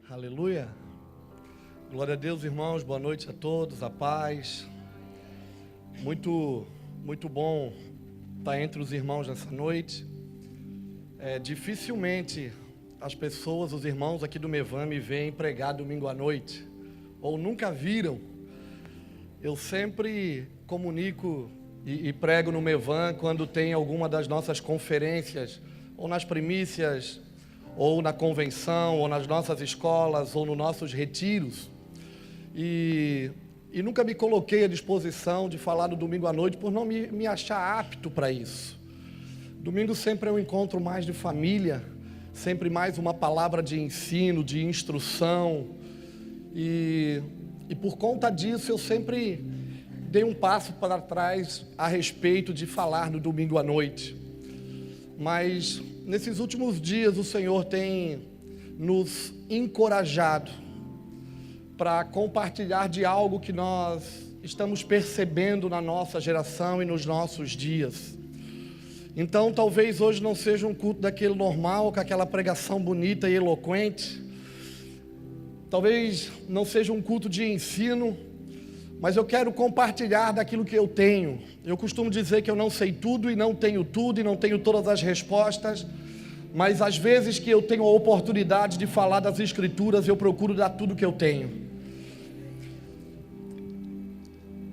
Aleluia. Glória a Deus, irmãos. Boa noite a todos, a paz. Muito bom estar entre os irmãos nessa noite. Dificilmente as pessoas, os irmãos aqui do Mevan me veem pregar domingo à noite, ou nunca viram. Eu sempre comunico e prego no Mevan quando tem alguma das nossas conferências, ou nas primícias, ou na convenção, ou nas nossas escolas, ou nos nossos retiros. E nunca me coloquei à disposição de falar no domingo à noite por não me achar apto para isso. Domingo sempre é um encontro mais de família, sempre mais uma palavra de ensino, de instrução. E por conta disso eu sempre dei um passo para trás a respeito de falar no domingo à noite. Mas nesses últimos dias o Senhor tem nos encorajado para compartilhar de algo que nós estamos percebendo na nossa geração e nos nossos dias. Então talvez hoje não seja um culto daquele normal, com aquela pregação bonita e eloquente. Talvez não seja um culto de ensino, mas eu quero compartilhar daquilo que eu tenho. Eu costumo dizer que eu não sei tudo e não tenho tudo e não tenho todas as respostas, mas às vezes que eu tenho a oportunidade de falar das Escrituras, eu procuro dar tudo que eu tenho.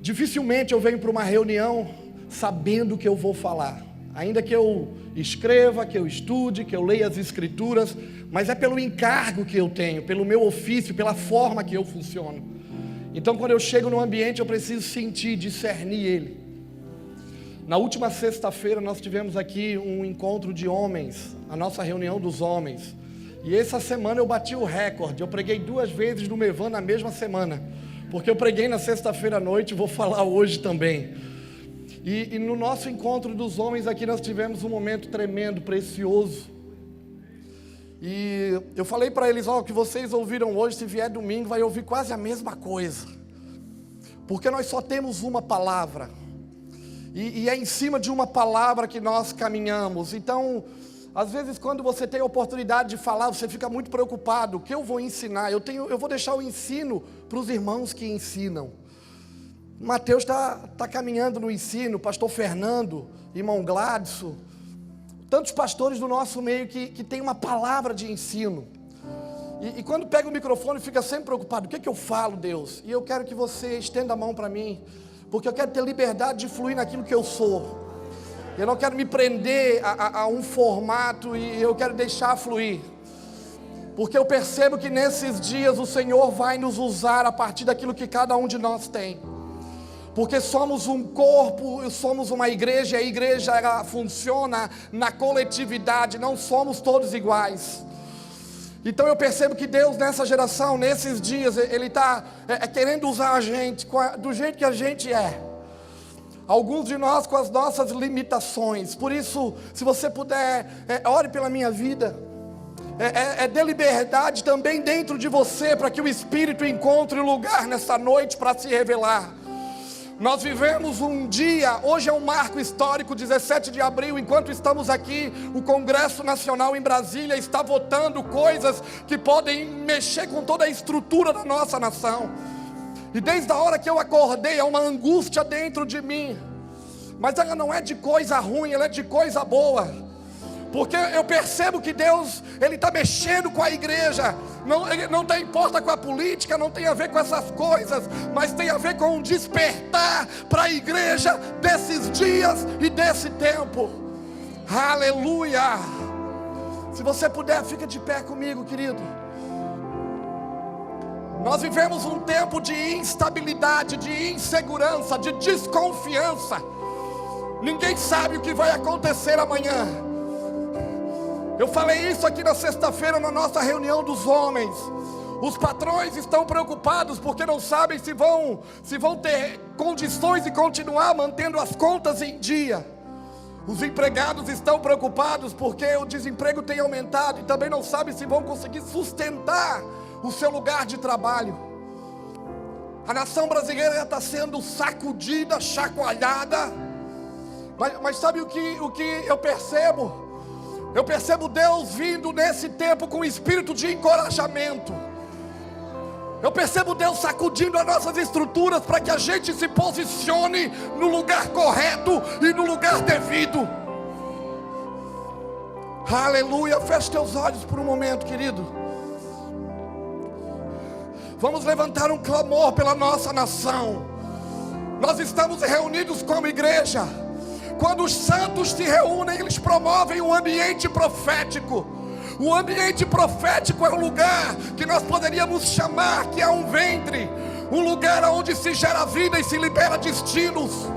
Dificilmente eu venho para uma reunião sabendo o que eu vou falar, ainda que eu escreva, que eu estude, que eu leia as Escrituras, mas é pelo encargo que eu tenho, pelo meu ofício, pela forma que eu funciono. Então quando eu chego no ambiente eu preciso sentir, discernir ele. Na última sexta-feira nós tivemos aqui um encontro de homens, a nossa reunião dos homens. E essa semana eu bati o recorde, eu preguei 2 vezes no Mevan na mesma semana. Porque eu preguei na sexta-feira à noite e vou falar hoje também. E no nosso encontro dos homens aqui nós tivemos um momento tremendo, precioso. E eu falei para eles, o que vocês ouviram hoje, se vier domingo, vai ouvir quase a mesma coisa. Porque nós só temos uma palavra. E é em cima de uma palavra que nós caminhamos. Então, às vezes quando você tem a oportunidade de falar, você fica muito preocupado. O que eu vou ensinar? Eu vou deixar o ensino para os irmãos que ensinam. Mateus está caminhando no ensino, pastor Fernando, irmão Gladson. Tantos pastores do nosso meio que tem uma palavra de ensino. E quando pega o microfone fica sempre preocupado. O que eu falo, Deus? E eu quero que você estenda a mão para mim, porque eu quero ter liberdade de fluir naquilo que eu sou. Eu não quero me prender a um formato e eu quero deixar fluir. Porque eu percebo que nesses dias o Senhor vai nos usar a partir daquilo que cada um de nós tem. Porque somos um corpo, somos uma igreja, e a igreja ela funciona na coletividade, não somos todos iguais. Então eu percebo que Deus nessa geração, nesses dias, Ele está querendo usar a gente do jeito que a gente é. Alguns de nós com as nossas limitações. Por isso, se você puder, ore pela minha vida. Dê liberdade também dentro de você, para que o Espírito encontre lugar nessa noite para se revelar. Nós vivemos um dia, hoje é um marco histórico, 17 de abril, enquanto estamos aqui, o Congresso Nacional em Brasília está votando coisas que podem mexer com toda a estrutura da nossa nação. E desde a hora que eu acordei, há uma angústia dentro de mim, mas ela não é de coisa ruim, ela é de coisa boa. Porque eu percebo que Deus, Ele está mexendo com a igreja. Ele não importa com a política, não tem a ver com essas coisas, mas tem a ver com um despertar para a igreja desses dias e desse tempo. Aleluia! Se você puder, fica de pé comigo, querido. Nós vivemos um tempo de instabilidade, de insegurança, de desconfiança. Ninguém sabe o que vai acontecer amanhã. Eu falei isso aqui na sexta-feira na nossa reunião dos homens. Os patrões estão preocupados porque não sabem se vão ter condições de continuar mantendo as contas em dia. Os empregados estão preocupados porque o desemprego tem aumentado e também não sabem se vão conseguir sustentar o seu lugar de trabalho. A nação brasileira está sendo sacudida, chacoalhada. Mas sabe o que eu percebo? Eu percebo Deus vindo nesse tempo com um espírito de encorajamento. Eu percebo Deus sacudindo as nossas estruturas para que a gente se posicione no lugar correto e no lugar devido. Aleluia. Feche teus olhos por um momento, querido. Vamos levantar um clamor pela nossa nação. Nós estamos reunidos como igreja. Quando os santos se reúnem, eles promovem um ambiente profético. O ambiente profético é um lugar que nós poderíamos chamar que é um ventre, um lugar onde se gera vida e se libera destinos.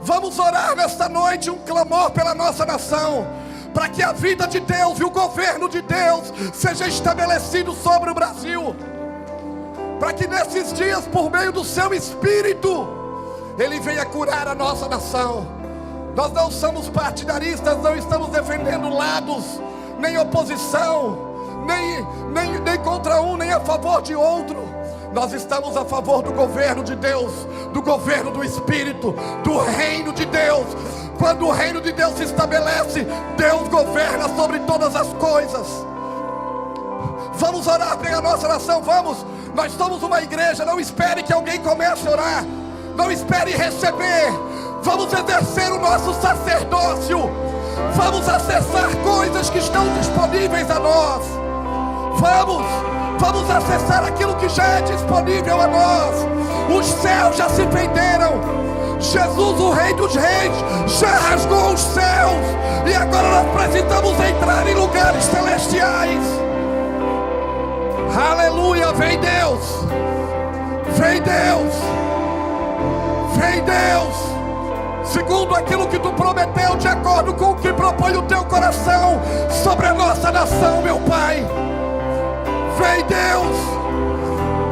Vamos orar nesta noite um clamor pela nossa nação, para que a vida de Deus e o governo de Deus seja estabelecido sobre o Brasil, para que nesses dias, por meio do seu Espírito, Ele venha curar a nossa nação. Nós não somos partidaristas, não estamos defendendo lados, nem oposição, nem contra um, nem a favor de outro. Nós estamos a favor do governo de Deus, do governo do Espírito, do reino de Deus. Quando o reino de Deus se estabelece, Deus governa sobre todas as coisas. Vamos orar pela nossa nação, vamos. Nós somos uma igreja, não espere que alguém comece a orar, não espere receber. Vamos exercer o nosso sacerdócio. Vamos acessar coisas que estão disponíveis a nós. Vamos acessar aquilo que já é disponível a nós. Os céus já se venderam. Jesus, o Rei dos Reis, já rasgou os céus. E agora nós precisamos entrar em lugares celestiais. Aleluia, vem Deus. Vem Deus. Vem Deus. Segundo aquilo que tu prometeu, de acordo com o que propõe o teu coração sobre a nossa nação, meu Pai. Vem Deus,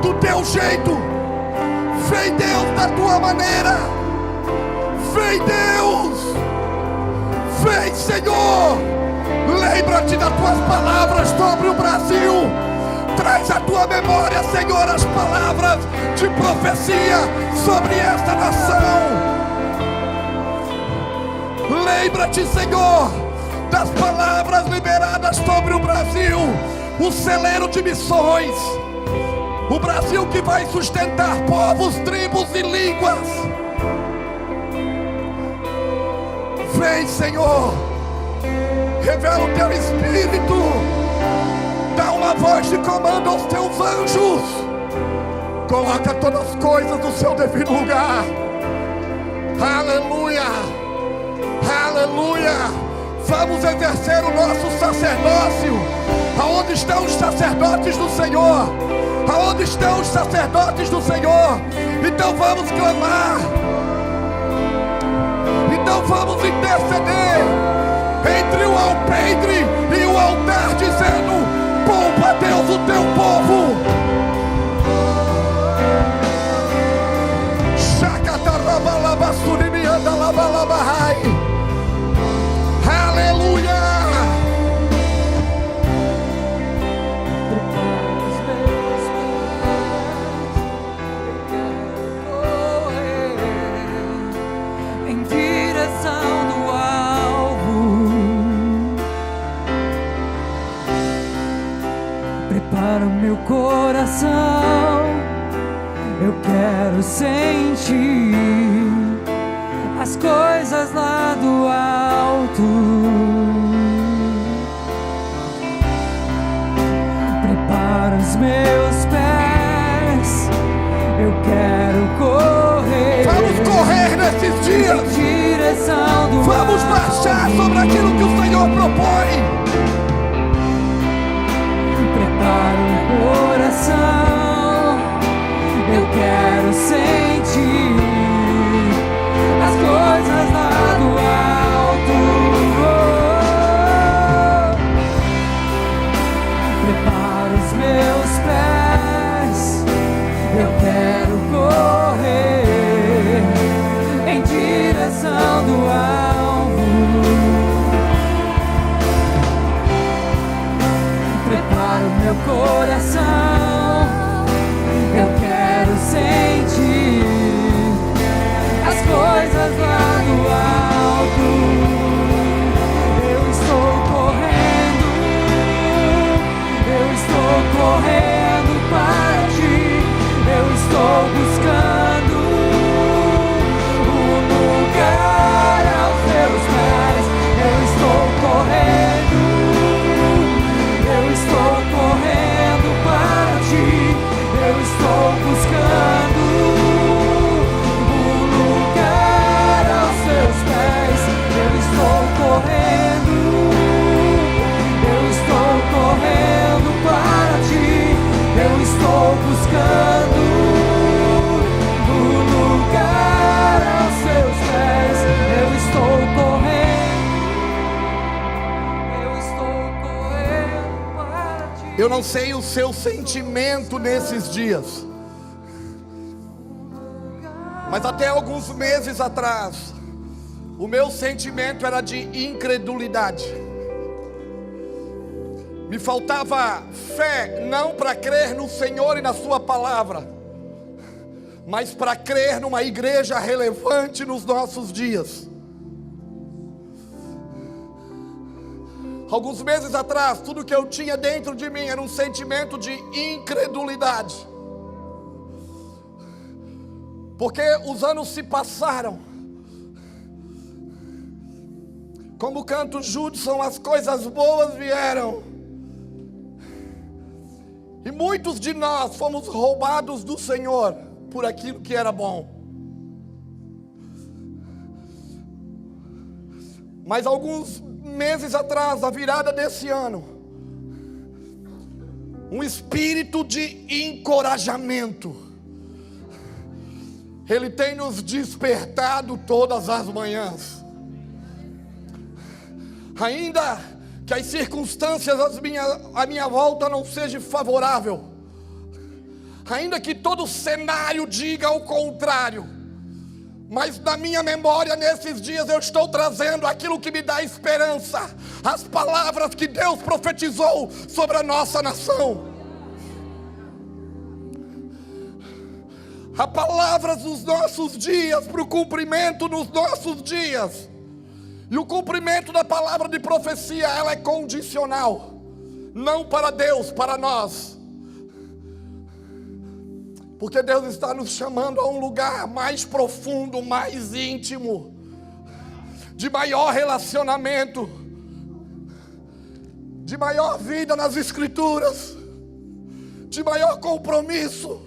do teu jeito. Vem Deus, da tua maneira. Vem Deus. Vem, Senhor. Lembra-te das tuas palavras sobre o Brasil. Traz à tua memória, Senhor, as palavras de profecia sobre esta nação. Lembra-te, Senhor, das palavras liberadas sobre o Brasil, o celeiro de missões, o Brasil que vai sustentar povos, tribos e línguas. Vem, Senhor, revela o teu Espírito, dá uma voz de comando aos teus anjos, coloca todas as coisas no seu devido lugar. Aleluia. Aleluia. Vamos exercer o nosso sacerdócio. Aonde estão os sacerdotes do Senhor? Aonde estão os sacerdotes do Senhor? Então vamos clamar. Então vamos interceder entre o alpendre e o altar, dizendo: poupa, Deus, o teu povo. Aleluia. Em direção do alvo, prepara o meu coração. Eu quero sentir as coisas lá do alto. Prepara os meus pés. Eu quero correr. Vamos correr nesses dias. Em direção do Vamos marchar sobre aquilo que o Senhor propõe. Prepara o coração. Eu quero sentir as coisas lá do alto. Prepara os meus pés. Eu quero correr em direção do alvo. Prepara o meu coração. Eu quero sentir as coisas lá do alto. Eu estou correndo para ti. Eu não sei o seu sentimento nesses dias, mas até alguns meses atrás, o meu sentimento era de incredulidade. Me faltava fé, não para crer no Senhor e na sua palavra, mas para crer numa igreja relevante nos nossos dias. Alguns meses atrás, tudo que eu tinha dentro de mim era um sentimento de incredulidade. Porque os anos se passaram. Como canto Judson, as coisas boas vieram. E muitos de nós fomos roubados do Senhor por aquilo que era bom. Mas alguns meses atrás, na virada desse ano, um espírito de encorajamento, ele tem nos despertado todas as manhãs. Ainda que as circunstâncias à minha volta não sejam favoráveis, ainda que todo cenário diga o contrário, mas na minha memória nesses dias eu estou trazendo aquilo que me dá esperança, as palavras que Deus profetizou sobre a nossa nação. As palavras dos nossos dias, para o cumprimento nos nossos dias. E o cumprimento da palavra de profecia, ela é condicional, não para Deus, para nós. Porque Deus está nos chamando a um lugar mais profundo, mais íntimo, de maior relacionamento, de maior vida nas Escrituras, de maior compromisso.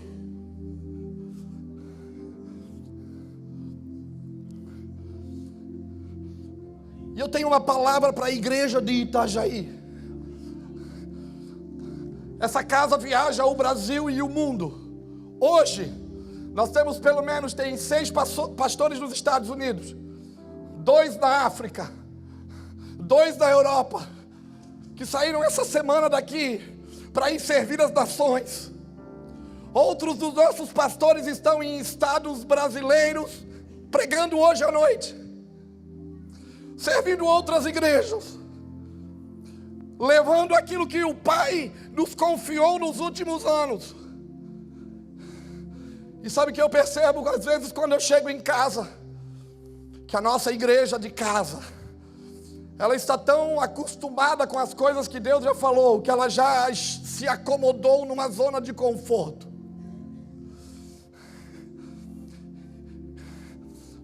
E eu tenho uma palavra para a igreja de Itajaí. Essa casa viaja o Brasil e o mundo. Hoje, nós temos pelo menos 6 pastores nos Estados Unidos, 2 na África, 2 na Europa, que saíram essa semana daqui para ir servir as nações. Outros dos nossos pastores estão em estados brasileiros, pregando hoje à noite, servindo outras igrejas, levando aquilo que o Pai nos confiou nos últimos anos. E sabe o que eu percebo às vezes quando eu chego em casa? Que a nossa igreja de casa, ela está tão acostumada com as coisas que Deus já falou, que ela já se acomodou numa zona de conforto.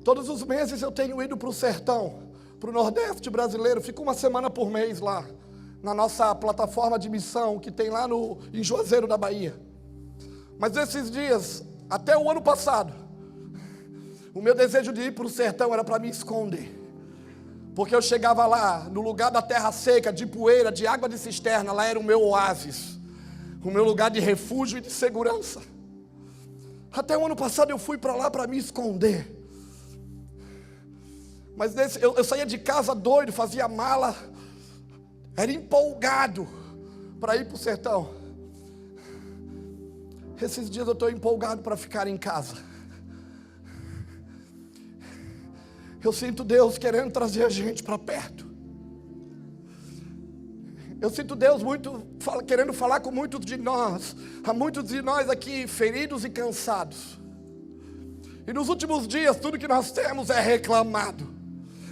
Todos os meses eu tenho ido para o sertão, para o Nordeste brasileiro, fico uma semana por mês lá, na nossa plataforma de missão, que tem lá em Juazeiro da Bahia. Mas esses dias, até o ano passado, o meu desejo de ir para o sertão era para me esconder. Porque eu chegava lá, no lugar da terra seca, de poeira, de água de cisterna, lá era o meu oásis, o meu lugar de refúgio e de segurança. Até o ano passado eu fui para lá para me esconder. Mas eu saía de casa doido, fazia mala, era empolgado para ir para o sertão. Esses dias eu estou empolgado para ficar em casa. Eu sinto Deus querendo trazer a gente para perto. Eu sinto Deus querendo falar com muitos de nós. Há muitos de nós aqui feridos e cansados. E nos últimos dias tudo que nós temos é reclamado.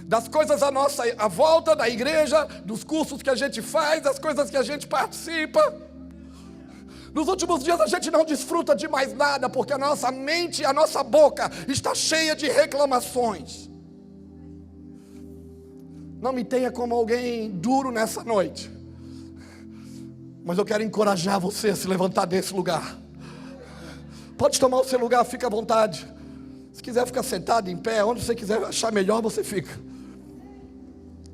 Das coisas à volta da igreja, dos cursos que a gente faz, das coisas que a gente participa. Nos últimos dias a gente não desfruta de mais nada, porque a nossa mente e a nossa boca está cheia de reclamações. Não me tenha como alguém duro nessa noite, mas eu quero encorajar você a se levantar desse lugar. Pode tomar o seu lugar, fica à vontade. Se quiser ficar sentado, em pé, onde você quiser achar melhor, você fica.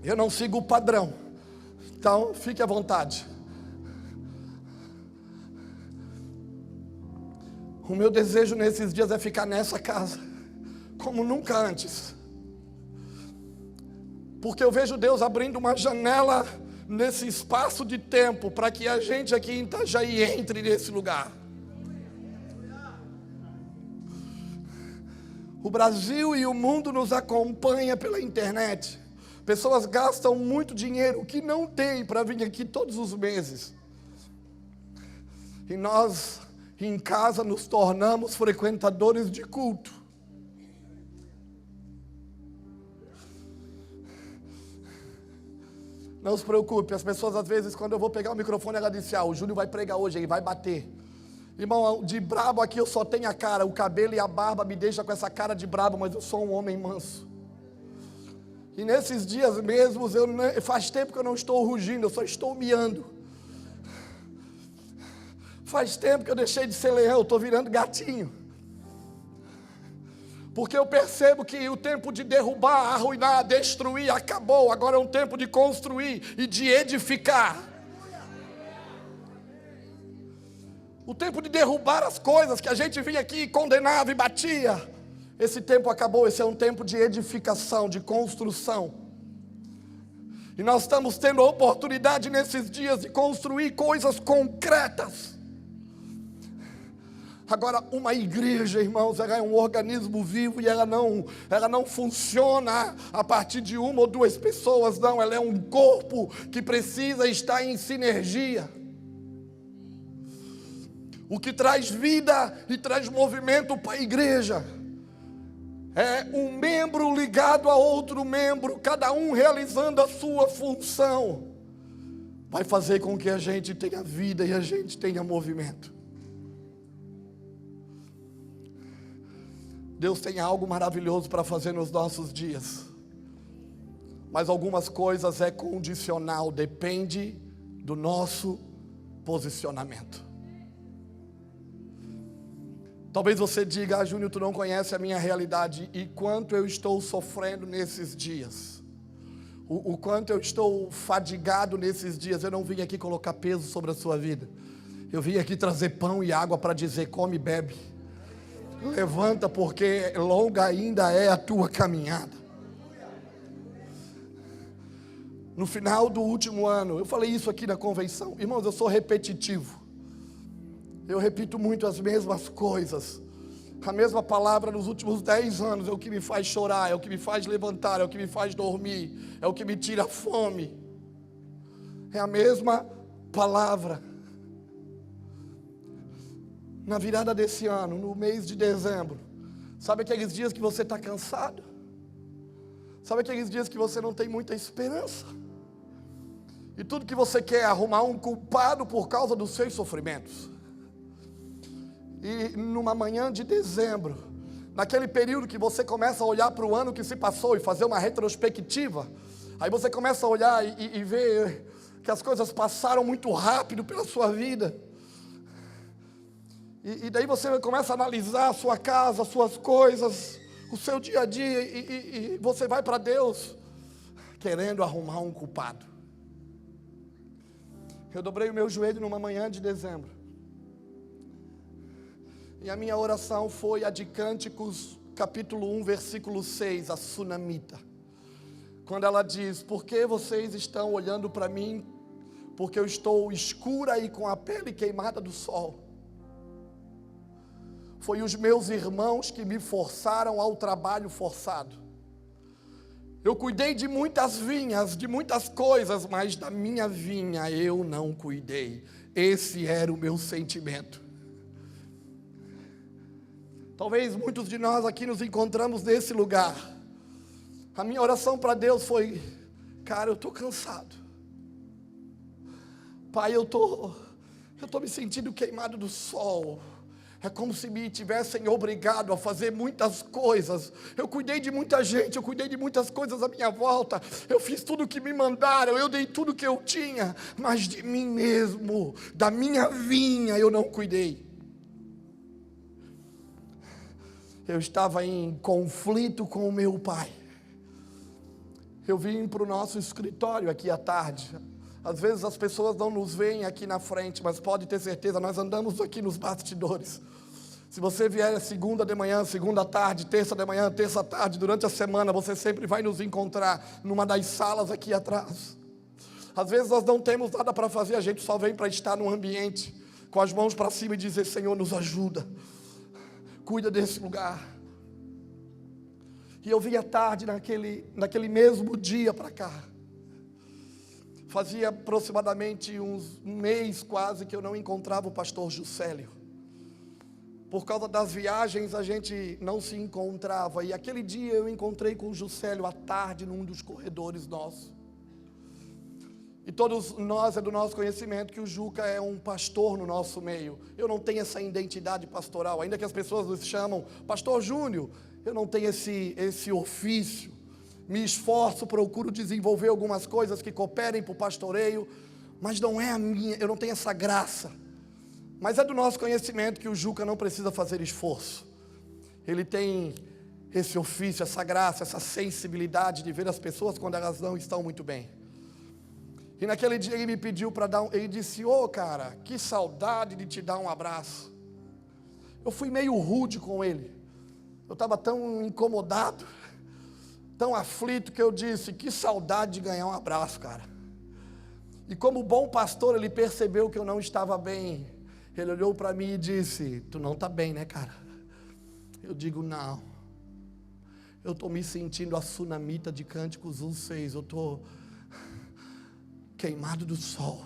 Eu não sigo o padrão, então fique à vontade. O meu desejo nesses dias é ficar nessa casa, como nunca antes. Porque eu vejo Deus abrindo uma janela nesse espaço de tempo para que a gente aqui em Itajaí entre nesse lugar. O Brasil e o mundo nos acompanha pela internet. Pessoas gastam muito dinheiro que não tem para vir aqui todos os meses. E nós, em casa, nos tornamos frequentadores de culto. Não se preocupe, as pessoas às vezes, quando eu vou pegar o microfone, ela dizem: o Júnior vai pregar hoje, ele vai bater. Irmão, de brabo aqui eu só tenho a cara, o cabelo e a barba me deixam com essa cara de brabo, mas eu sou um homem manso. E nesses dias mesmos, faz tempo que eu não estou rugindo, eu só estou miando. Faz tempo que eu deixei de ser leão, eu estou virando gatinho. Porque eu percebo que o tempo de derrubar, arruinar, destruir acabou. Agora é um tempo de construir e de edificar. O tempo de derrubar as coisas que a gente vinha aqui e condenava e batia. Esse tempo acabou, esse é um tempo de edificação, de construção. E nós estamos tendo a oportunidade nesses dias de construir coisas concretas. Agora, uma igreja, irmãos, ela é um organismo vivo e ela não funciona a partir de uma ou duas pessoas, não. Ela é um corpo que precisa estar em sinergia. O que traz vida e traz movimento para a igreja é um membro ligado a outro membro, cada um realizando a sua função. Vai fazer com que a gente tenha vida e a gente tenha movimento. Deus tem algo maravilhoso para fazer nos nossos dias. Mas algumas coisas é condicional, depende do nosso posicionamento. Talvez você diga: Júnior, tu não conhece a minha realidade e quanto eu estou sofrendo nesses dias. O quanto eu estou fadigado nesses dias. Eu não vim aqui colocar peso sobre a sua vida. Eu vim aqui trazer pão e água para dizer: come e bebe. Levanta, porque longa ainda é a tua caminhada. No final do último ano, eu falei isso aqui na convenção. Irmãos, eu sou repetitivo. Eu repito muito as mesmas coisas. A mesma palavra nos últimos 10 anos é o que me faz chorar, é o que me faz levantar, é o que me faz dormir, é o que me tira a fome. É a mesma palavra. Na virada desse ano, no mês de dezembro, sabe aqueles dias que você está cansado? Sabe aqueles dias que você não tem muita esperança? E tudo que você quer é arrumar um culpado por causa dos seus sofrimentos. E numa manhã de dezembro, naquele período que você começa a olhar para o ano que se passou e fazer uma retrospectiva, aí você começa a olhar e ver que as coisas passaram muito rápido pela sua vida. E daí você começa a analisar a sua casa, as suas coisas, o seu dia a dia, e você vai para Deus querendo arrumar um culpado. Eu dobrei o meu joelho numa manhã de dezembro. E a minha oração foi a de Cânticos, capítulo 1, versículo 6, a sunamita. Quando ela diz: por que vocês estão olhando para mim? Porque eu estou escura e com a pele queimada do sol. Foi os meus irmãos que me forçaram ao trabalho forçado. Eu cuidei de muitas vinhas, de muitas coisas, mas da minha vinha eu não cuidei. Esse era o meu sentimento. Talvez muitos de nós aqui nos encontramos nesse lugar. A minha oração para Deus foi: cara, eu estou cansado. Pai, eu estou me sentindo queimado do sol. É como se me tivessem obrigado a fazer muitas coisas. Eu cuidei de muita gente, eu cuidei de muitas coisas à minha volta. Eu fiz tudo o que me mandaram, eu dei tudo o que eu tinha. Mas de mim mesmo, da minha vinha, eu não cuidei. Eu estava em conflito com o meu pai. Eu vim para o nosso escritório aqui à tarde. Às vezes as pessoas não nos veem aqui na frente, mas pode ter certeza, nós andamos aqui nos bastidores. Se você vier segunda de manhã, segunda à tarde, terça de manhã, terça à tarde, durante a semana, você sempre vai nos encontrar numa das salas aqui atrás. Às vezes nós não temos nada para fazer, a gente só vem para estar no ambiente, com as mãos para cima e dizer: Senhor, nos ajuda, cuida desse lugar. E eu vim à tarde naquele mesmo dia para cá. Fazia aproximadamente um mês quase que eu não encontrava o pastor Juscelio. Por causa das viagens a gente não se encontrava. E aquele dia eu encontrei com o Juscelio à tarde num dos corredores nossos. E todos nós é do nosso conhecimento que o Juca é um pastor no nosso meio. Eu não tenho essa identidade pastoral, ainda que as pessoas nos chamam Pastor Júnior, eu não tenho esse ofício. Me esforço, procuro desenvolver algumas coisas que cooperem para o pastoreio, mas não é a minha, eu não tenho essa graça. Mas é do nosso conhecimento que o Juca não precisa fazer esforço. Ele tem esse ofício, essa graça, essa sensibilidade de ver as pessoas quando elas não estão muito bem. E naquele dia ele me pediu para ele disse: ô cara, que saudade de te dar um abraço. Eu fui meio rude com ele. Eu estava tão incomodado, tão aflito, que eu disse: que saudade de ganhar um abraço, cara. E como bom pastor, ele percebeu que eu não estava bem. Ele olhou para mim e disse: tu não está bem, né, cara? Eu digo: não. Eu estou me sentindo a sunamita de Cânticos 1:6. Eu estou queimado do sol,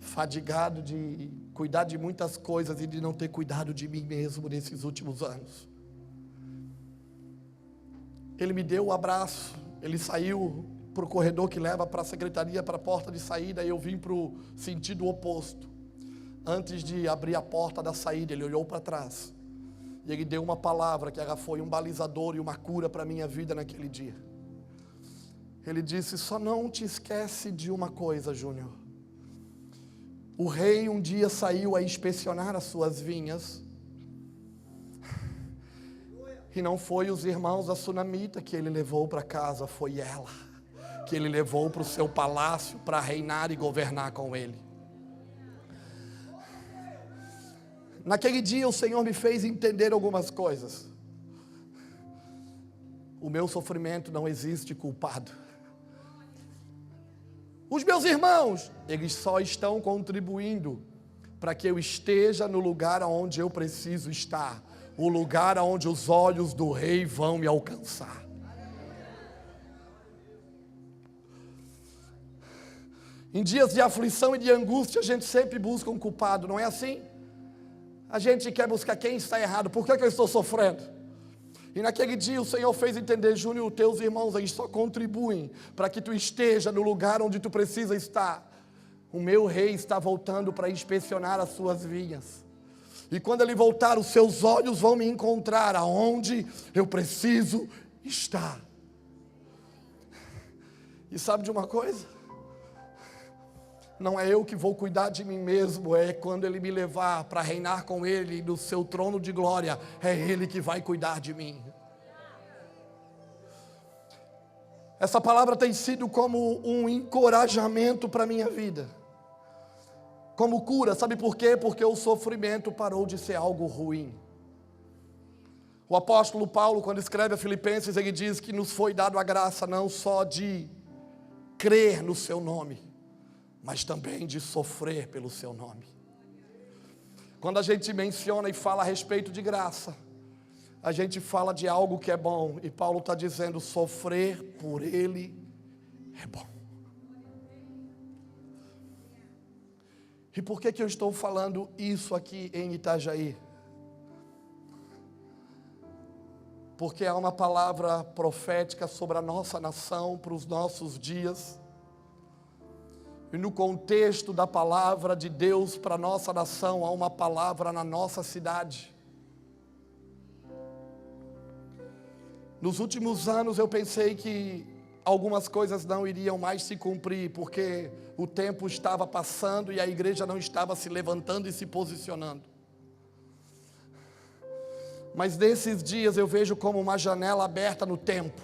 fadigado de cuidar de muitas coisas e de não ter cuidado de mim mesmo nesses últimos anos. Ele me deu o abraço, ele saiu para o corredor que leva para a secretaria, para a porta de saída, e eu vim para o sentido oposto. Antes de abrir a porta da saída, ele olhou para trás, e ele deu uma palavra que foi um balizador e uma cura para a minha vida naquele dia. Ele disse: só não te esquece de uma coisa, Júnior. O rei um dia saiu a inspecionar as suas vinhas, e não foi os irmãos da sunamita que ele levou para casa, foi ela que ele levou para o seu palácio para reinar e governar com ele. Naquele dia o Senhor me fez entender algumas coisas. O meu sofrimento não existe culpado. Os meus irmãos, eles só estão contribuindo para que eu esteja no lugar onde eu preciso estar, o lugar onde os olhos do rei vão me alcançar. Em dias de aflição e de angústia, a gente sempre busca um culpado, não é assim? A gente quer buscar quem está errado. Por que eu estou sofrendo? E naquele dia o Senhor fez entender: Júnior, teus irmãos aí só contribuem para que tu esteja no lugar onde tu precisa estar. O meu rei está voltando para inspecionar as suas vinhas. E quando ele voltar, os seus olhos vão me encontrar aonde eu preciso estar. E sabe de uma coisa? Não é eu que vou cuidar de mim mesmo, é quando ele me levar para reinar com ele no seu trono de glória, é ele que vai cuidar de mim. Essa palavra tem sido como um encorajamento para a minha vida, como cura. Sabe por quê? Porque o sofrimento parou de ser algo ruim. O apóstolo Paulo, quando escreve a Filipenses, ele diz que nos foi dado a graça não só de crer no seu nome, mas também de sofrer pelo seu nome. Quando a gente menciona e fala a respeito de graça, a gente fala de algo que é bom, e Paulo está dizendo: sofrer por ele é bom. E por que eu estou falando isso aqui em Itajaí? Porque há uma palavra profética sobre a nossa nação, para os nossos dias. E no contexto da palavra de Deus para a nossa nação, há uma palavra na nossa cidade. Nos últimos anos eu pensei que algumas coisas não iriam mais se cumprir, porque o tempo estava passando e a igreja não estava se levantando e se posicionando. Mas nesses dias eu vejo como uma janela aberta no tempo.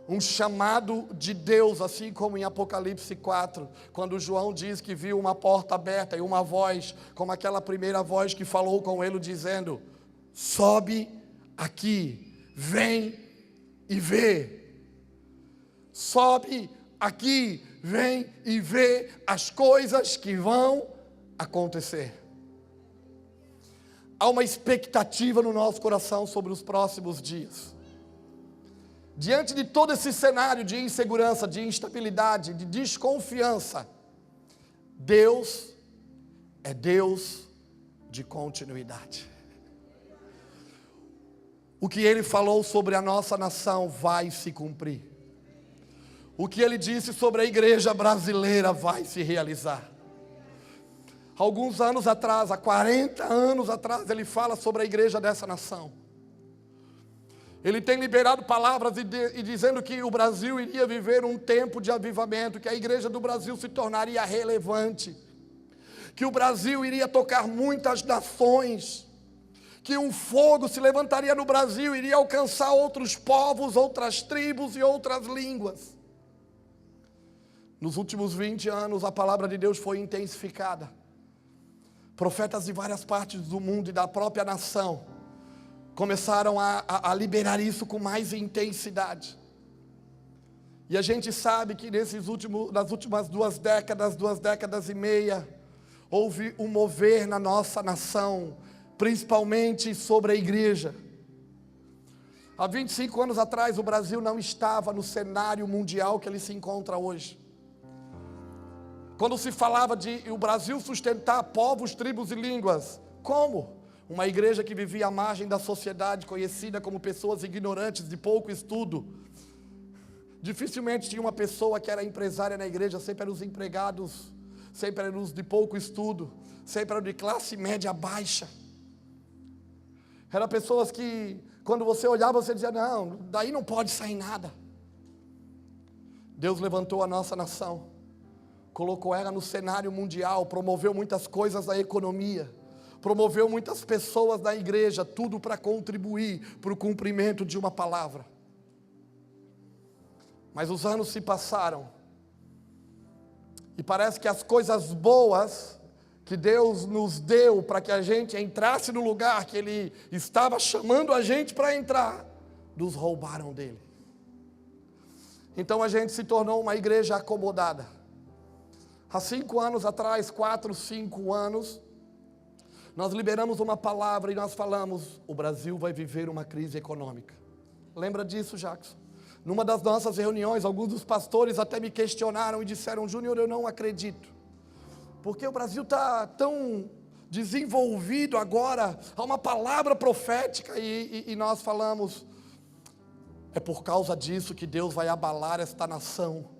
Um chamado de Deus, assim como em Apocalipse 4, quando João diz que viu uma porta aberta e uma voz, como aquela primeira voz que falou com ele dizendo: sobe aqui, vem e vê. Sobe aqui, vem e vê as coisas que vão acontecer. Há uma expectativa no nosso coração sobre os próximos dias. Diante de todo esse cenário de insegurança, de instabilidade, de desconfiança, Deus é Deus de continuidade. O que Ele falou sobre a nossa nação vai se cumprir. O que Ele disse sobre a igreja brasileira vai se realizar. Alguns anos atrás, há 40 anos atrás, Ele fala sobre a igreja dessa nação. Ele tem liberado palavras e dizendo que o Brasil iria viver um tempo de avivamento, que a igreja do Brasil se tornaria relevante, que o Brasil iria tocar muitas nações, que um fogo se levantaria no Brasil, iria alcançar outros povos, outras tribos e outras línguas. Nos últimos 20 anos, a palavra de Deus foi intensificada. Profetas de várias partes do mundo e da própria nação começaram a liberar isso com mais intensidade. E a gente sabe que nas últimas 2 décadas e meia, houve um mover na nossa nação, principalmente sobre a igreja. Há 25 anos atrás, o Brasil não estava no cenário mundial que ele se encontra hoje. Quando se falava de o Brasil sustentar povos, tribos e línguas, como? Uma igreja que vivia à margem da sociedade, conhecida como pessoas ignorantes, de pouco estudo. Dificilmente tinha uma pessoa que era empresária na igreja, sempre eram os empregados, sempre eram os de pouco estudo, sempre eram de classe média baixa. Eram pessoas que, quando você olhava, você dizia, não, daí não pode sair nada. Deus levantou a nossa nação, colocou ela no cenário mundial, promoveu muitas coisas na economia, promoveu muitas pessoas da igreja, tudo para contribuir para o cumprimento de uma palavra. Mas os anos se passaram, e parece que as coisas boas que Deus nos deu para que a gente entrasse no lugar que Ele estava chamando a gente para entrar, nos roubaram dele. Então a gente se tornou uma igreja acomodada. Há 5 anos atrás, 4, 5 anos, nós liberamos uma palavra e nós falamos, o Brasil vai viver uma crise econômica. Lembra disso, Jackson? Numa das nossas reuniões, alguns dos pastores até me questionaram e disseram, Júnior, eu não acredito. Porque o Brasil está tão desenvolvido agora, há uma palavra profética e nós falamos, é por causa disso que Deus vai abalar esta nação.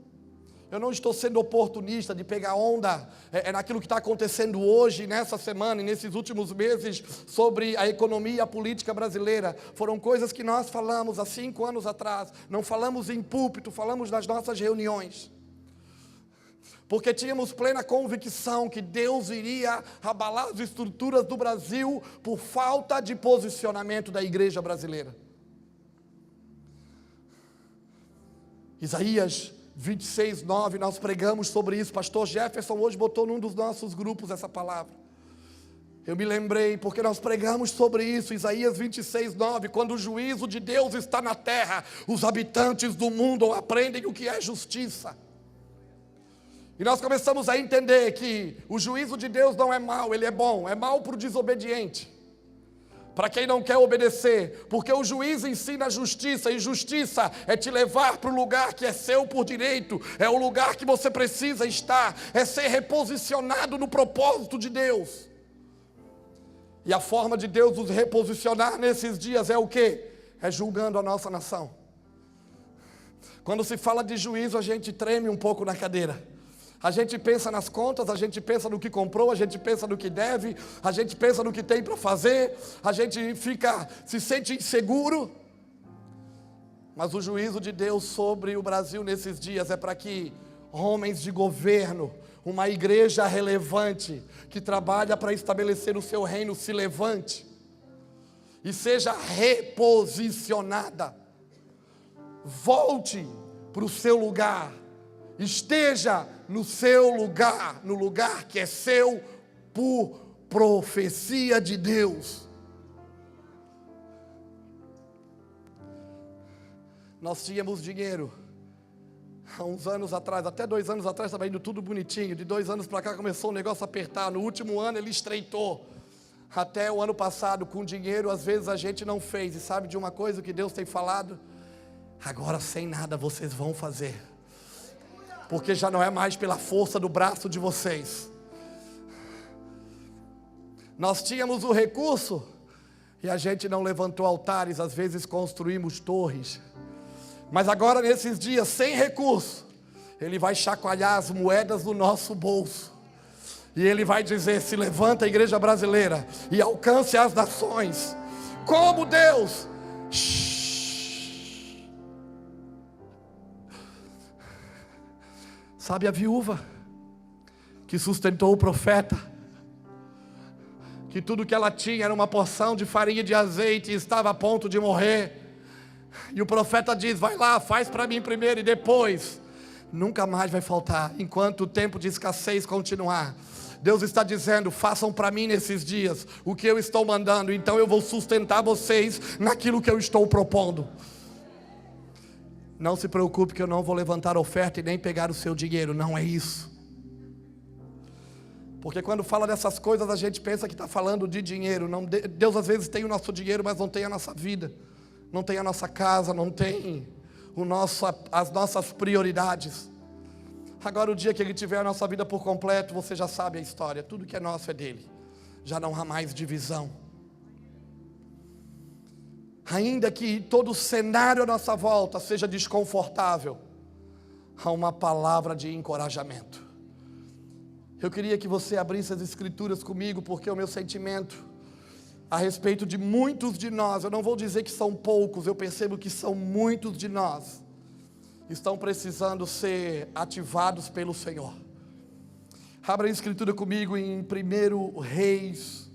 Eu não estou sendo oportunista de pegar onda naquilo que está acontecendo hoje, nessa semana e nesses últimos meses sobre a economia e a política brasileira. Foram coisas que nós falamos há 5 anos atrás, não falamos em púlpito, falamos nas nossas reuniões. Porque tínhamos plena convicção que Deus iria abalar as estruturas do Brasil por falta de posicionamento da igreja brasileira. Isaías 26:9, nós pregamos sobre isso. Pastor Jefferson hoje botou num dos nossos grupos essa palavra. Eu me lembrei, porque nós pregamos sobre isso, Isaías 26:9, quando o juízo de Deus está na terra, os habitantes do mundo aprendem o que é justiça. E nós começamos a entender que o juízo de Deus não é mau, ele é bom, é mau para o desobediente, para quem não quer obedecer, porque o juiz ensina justiça, e justiça é te levar para o lugar que é seu por direito, é o lugar que você precisa estar, é ser reposicionado no propósito de Deus. E a forma de Deus nos reposicionar nesses dias é o quê? É julgando a nossa nação. Quando se fala de juízo, a gente treme um pouco na cadeira. A gente pensa nas contas, a gente pensa no que comprou, a gente pensa no que deve, a gente pensa no que tem para fazer, a gente se sente inseguro. Mas o juízo de Deus sobre o Brasil nesses dias é para que homens de governo, uma igreja relevante, que trabalha para estabelecer o seu reino, se levante e seja reposicionada. Volte para o seu lugar. Esteja no seu lugar, no lugar que é seu por profecia de Deus. Nós tínhamos dinheiro, Há uns anos atrás, até 2 anos atrás estava indo tudo bonitinho. De 2 anos para cá começou o negócio a apertar. No último ano ele estreitou. Até o ano passado, com dinheiro, às vezes a gente não fez. E sabe de uma coisa que Deus tem falado? Agora sem nada vocês vão fazer. Porque já não é mais pela força do braço de vocês. Nós tínhamos o recurso e a gente não levantou altares, às vezes construímos torres. Mas agora nesses dias, sem recurso, Ele vai chacoalhar as moedas do nosso bolso. E Ele vai dizer: se levanta a igreja brasileira e alcance as nações. Como Deus? Sabe a viúva que sustentou o profeta, que tudo que ela tinha era uma porção de farinha e de azeite e estava a ponto de morrer. E o profeta diz: vai lá, faz para mim primeiro e depois nunca mais vai faltar, enquanto o tempo de escassez continuar. Deus está dizendo: façam para mim nesses dias o que eu estou mandando, então eu vou sustentar vocês naquilo que eu estou propondo. Não se preocupe que eu não vou levantar oferta e nem pegar o seu dinheiro, não é isso. Porque quando fala dessas coisas a gente pensa que está falando de dinheiro. Não, Deus às vezes tem o nosso dinheiro, mas não tem a nossa vida, não tem a nossa casa, não tem as nossas prioridades. Agora o dia que Ele tiver a nossa vida por completo, você já sabe a história, tudo que é nosso é dele, já não há mais divisão. Ainda que todo o cenário à nossa volta seja desconfortável, há uma palavra de encorajamento. Eu queria que você abrisse as escrituras comigo, porque o meu sentimento a respeito de muitos de nós, eu não vou dizer que são poucos, eu percebo que são muitos de nós, estão precisando ser ativados pelo Senhor. Abra a escritura comigo em 1 Reis,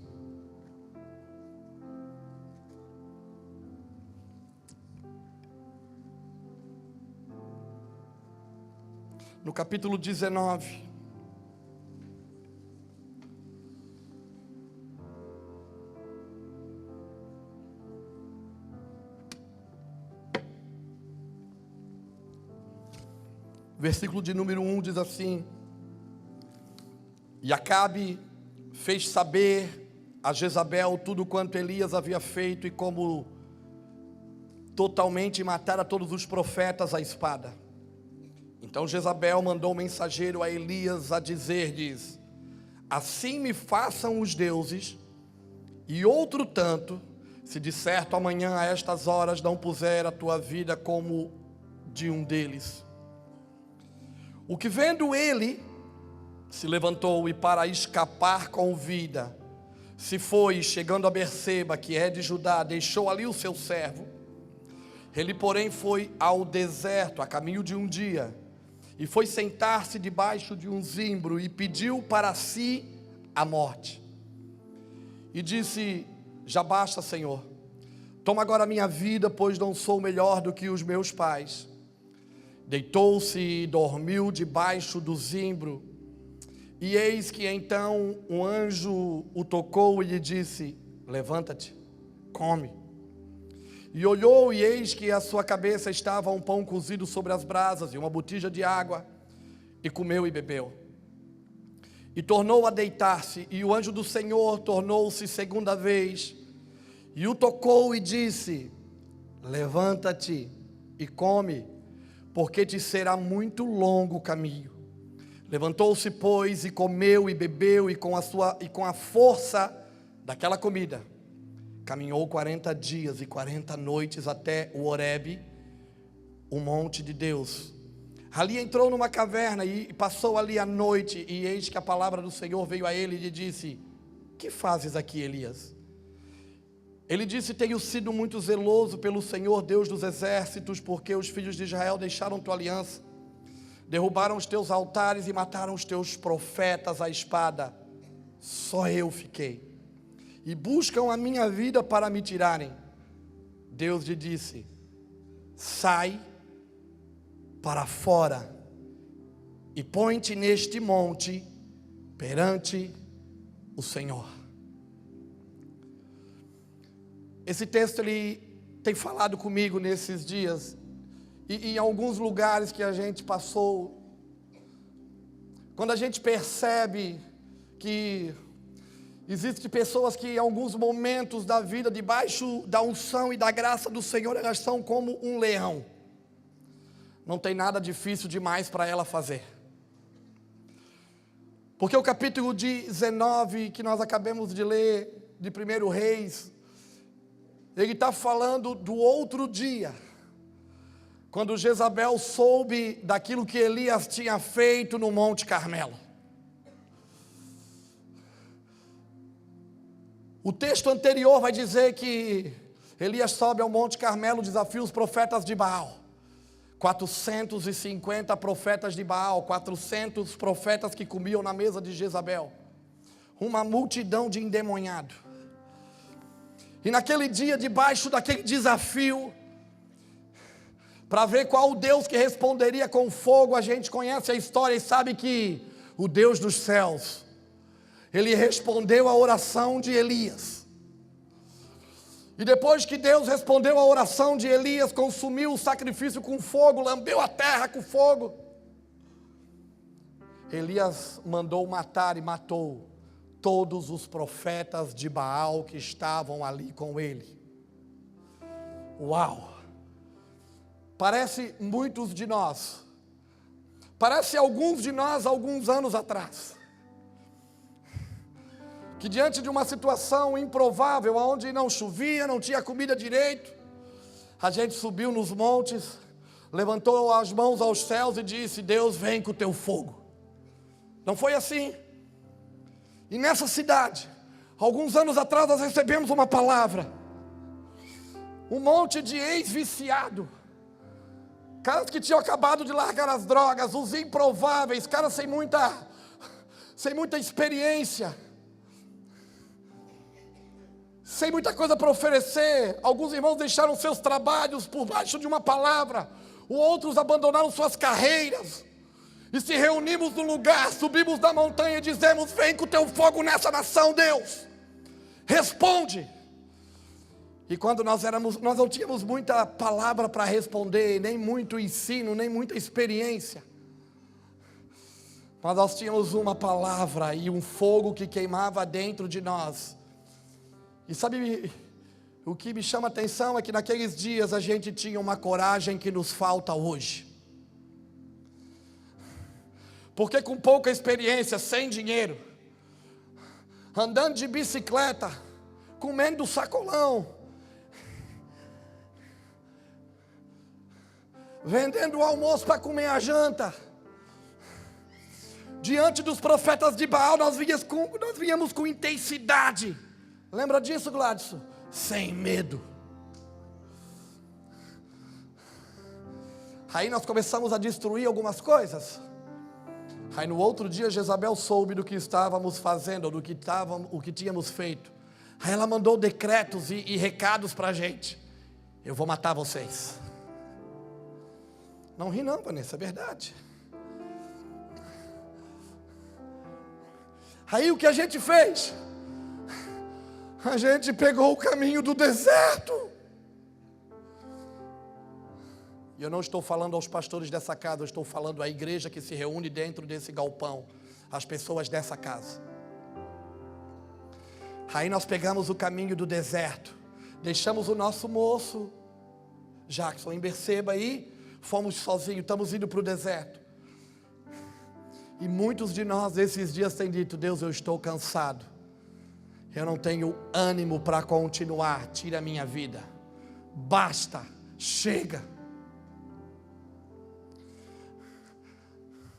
no capítulo 19. Versículo de número 1 diz assim: E Acabe fez saber a Jezabel tudo quanto Elias havia feito, e como totalmente matara todos os profetas à espada. Então Jezabel mandou um mensageiro a Elias a dizer-lhes: assim me façam os deuses, e outro tanto, se de certo amanhã a estas horas não puser a tua vida como de um deles. O que vendo ele, se levantou e para escapar com vida, se foi, chegando a Berseba, que é de Judá, deixou ali o seu servo. Ele porém foi ao deserto, a caminho de um dia, e foi sentar-se debaixo de um zimbro, e pediu para si a morte. E disse: já basta, Senhor, toma agora a minha vida, pois não sou melhor do que os meus pais. Deitou-se e dormiu debaixo do zimbro. E eis que então um anjo o tocou e lhe disse: levanta-te, come. E olhou, e eis que à sua cabeça estava um pão cozido sobre as brasas e uma botija de água, e comeu e bebeu. E tornou a deitar-se, e o anjo do Senhor tornou-se segunda vez, e o tocou e disse: levanta-te e come, porque te será muito longo o caminho. Levantou-se, pois, e comeu e bebeu, e com a força daquela comida caminhou 40 dias e 40 noites até o Horebe, o monte de Deus. Ali entrou numa caverna e passou ali a noite, e eis que a palavra do Senhor veio a ele e lhe disse: que fazes aqui, Elias? Ele disse: tenho sido muito zeloso pelo Senhor Deus dos exércitos, porque os filhos de Israel deixaram tua aliança, derrubaram os teus altares e mataram os teus profetas à espada. Só eu fiquei, e buscam a minha vida para me tirarem. Deus lhe disse: sai para fora e põe-te neste monte perante o Senhor. Esse texto ele tem falado comigo nesses dias, e em alguns lugares que a gente passou, quando a gente percebe que existem pessoas que em alguns momentos da vida, debaixo da unção e da graça do Senhor, elas são como um leão. Não tem nada difícil demais para ela fazer. Porque o capítulo 19 que nós acabamos de ler, de 1 Reis, ele está falando do outro dia, quando Jezabel soube daquilo que Elias tinha feito no Monte Carmelo. O texto anterior vai dizer que Elias sobe ao Monte Carmelo, desafia os profetas de Baal. 450 profetas de Baal, 400 profetas que comiam na mesa de Jezabel. Uma multidão de endemoniados. E naquele dia, debaixo daquele desafio, para ver qual o Deus que responderia com fogo, a gente conhece a história e sabe que o Deus dos céus, Ele respondeu a oração de Elias. E depois que Deus respondeu a oração de Elias, consumiu o sacrifício com fogo, lambeu a terra com fogo, Elias mandou matar e matou todos os profetas de Baal que estavam ali com ele. Uau! Parece muitos de nós, parece alguns de nós alguns anos atrás, que diante de uma situação improvável, onde não chovia, não tinha comida direito, a gente subiu nos montes, levantou as mãos aos céus e disse: Deus, vem com o teu fogo. Não foi assim? E nessa cidade, alguns anos atrás, nós recebemos uma palavra. Um monte de ex-viciado, caras que tinham acabado de largar as drogas, os improváveis, caras sem muita experiência, sem muita coisa para oferecer. Alguns irmãos deixaram seus trabalhos por baixo de uma palavra, outros abandonaram suas carreiras, e se reunimos no lugar, subimos da montanha e dizemos: vem com o teu fogo nessa nação, Deus, responde. E quando nós não tínhamos muita palavra para responder, nem muito ensino, nem muita experiência, mas nós tínhamos uma palavra e um fogo que queimava dentro de nós. E sabe, o que me chama a atenção é que naqueles dias a gente tinha uma coragem que nos falta hoje. Porque com pouca experiência, sem dinheiro, andando de bicicleta, comendo sacolão, vendendo o almoço para comer a janta, diante dos profetas de Baal, nós víamos com intensidade. Lembra disso, Gladson? Sem medo. Aí nós começamos a destruir algumas coisas. Aí no outro dia Jezabel soube do que estávamos fazendo, o que tínhamos feito. Aí ela mandou decretos e recados para a gente: eu vou matar vocês. Não ri não, Vanessa, é verdade. Aí o que a gente fez? A gente pegou o caminho do deserto. E eu não estou falando aos pastores dessa casa, eu estou falando à igreja que se reúne dentro desse galpão, as pessoas dessa casa. Aí nós pegamos o caminho do deserto, deixamos o nosso moço Jackson em Berseba aí, fomos sozinhos, estamos indo para o deserto. E muitos de nós esses dias têm dito: Deus, eu estou cansado, eu não tenho ânimo para continuar, tira a minha vida, basta, chega.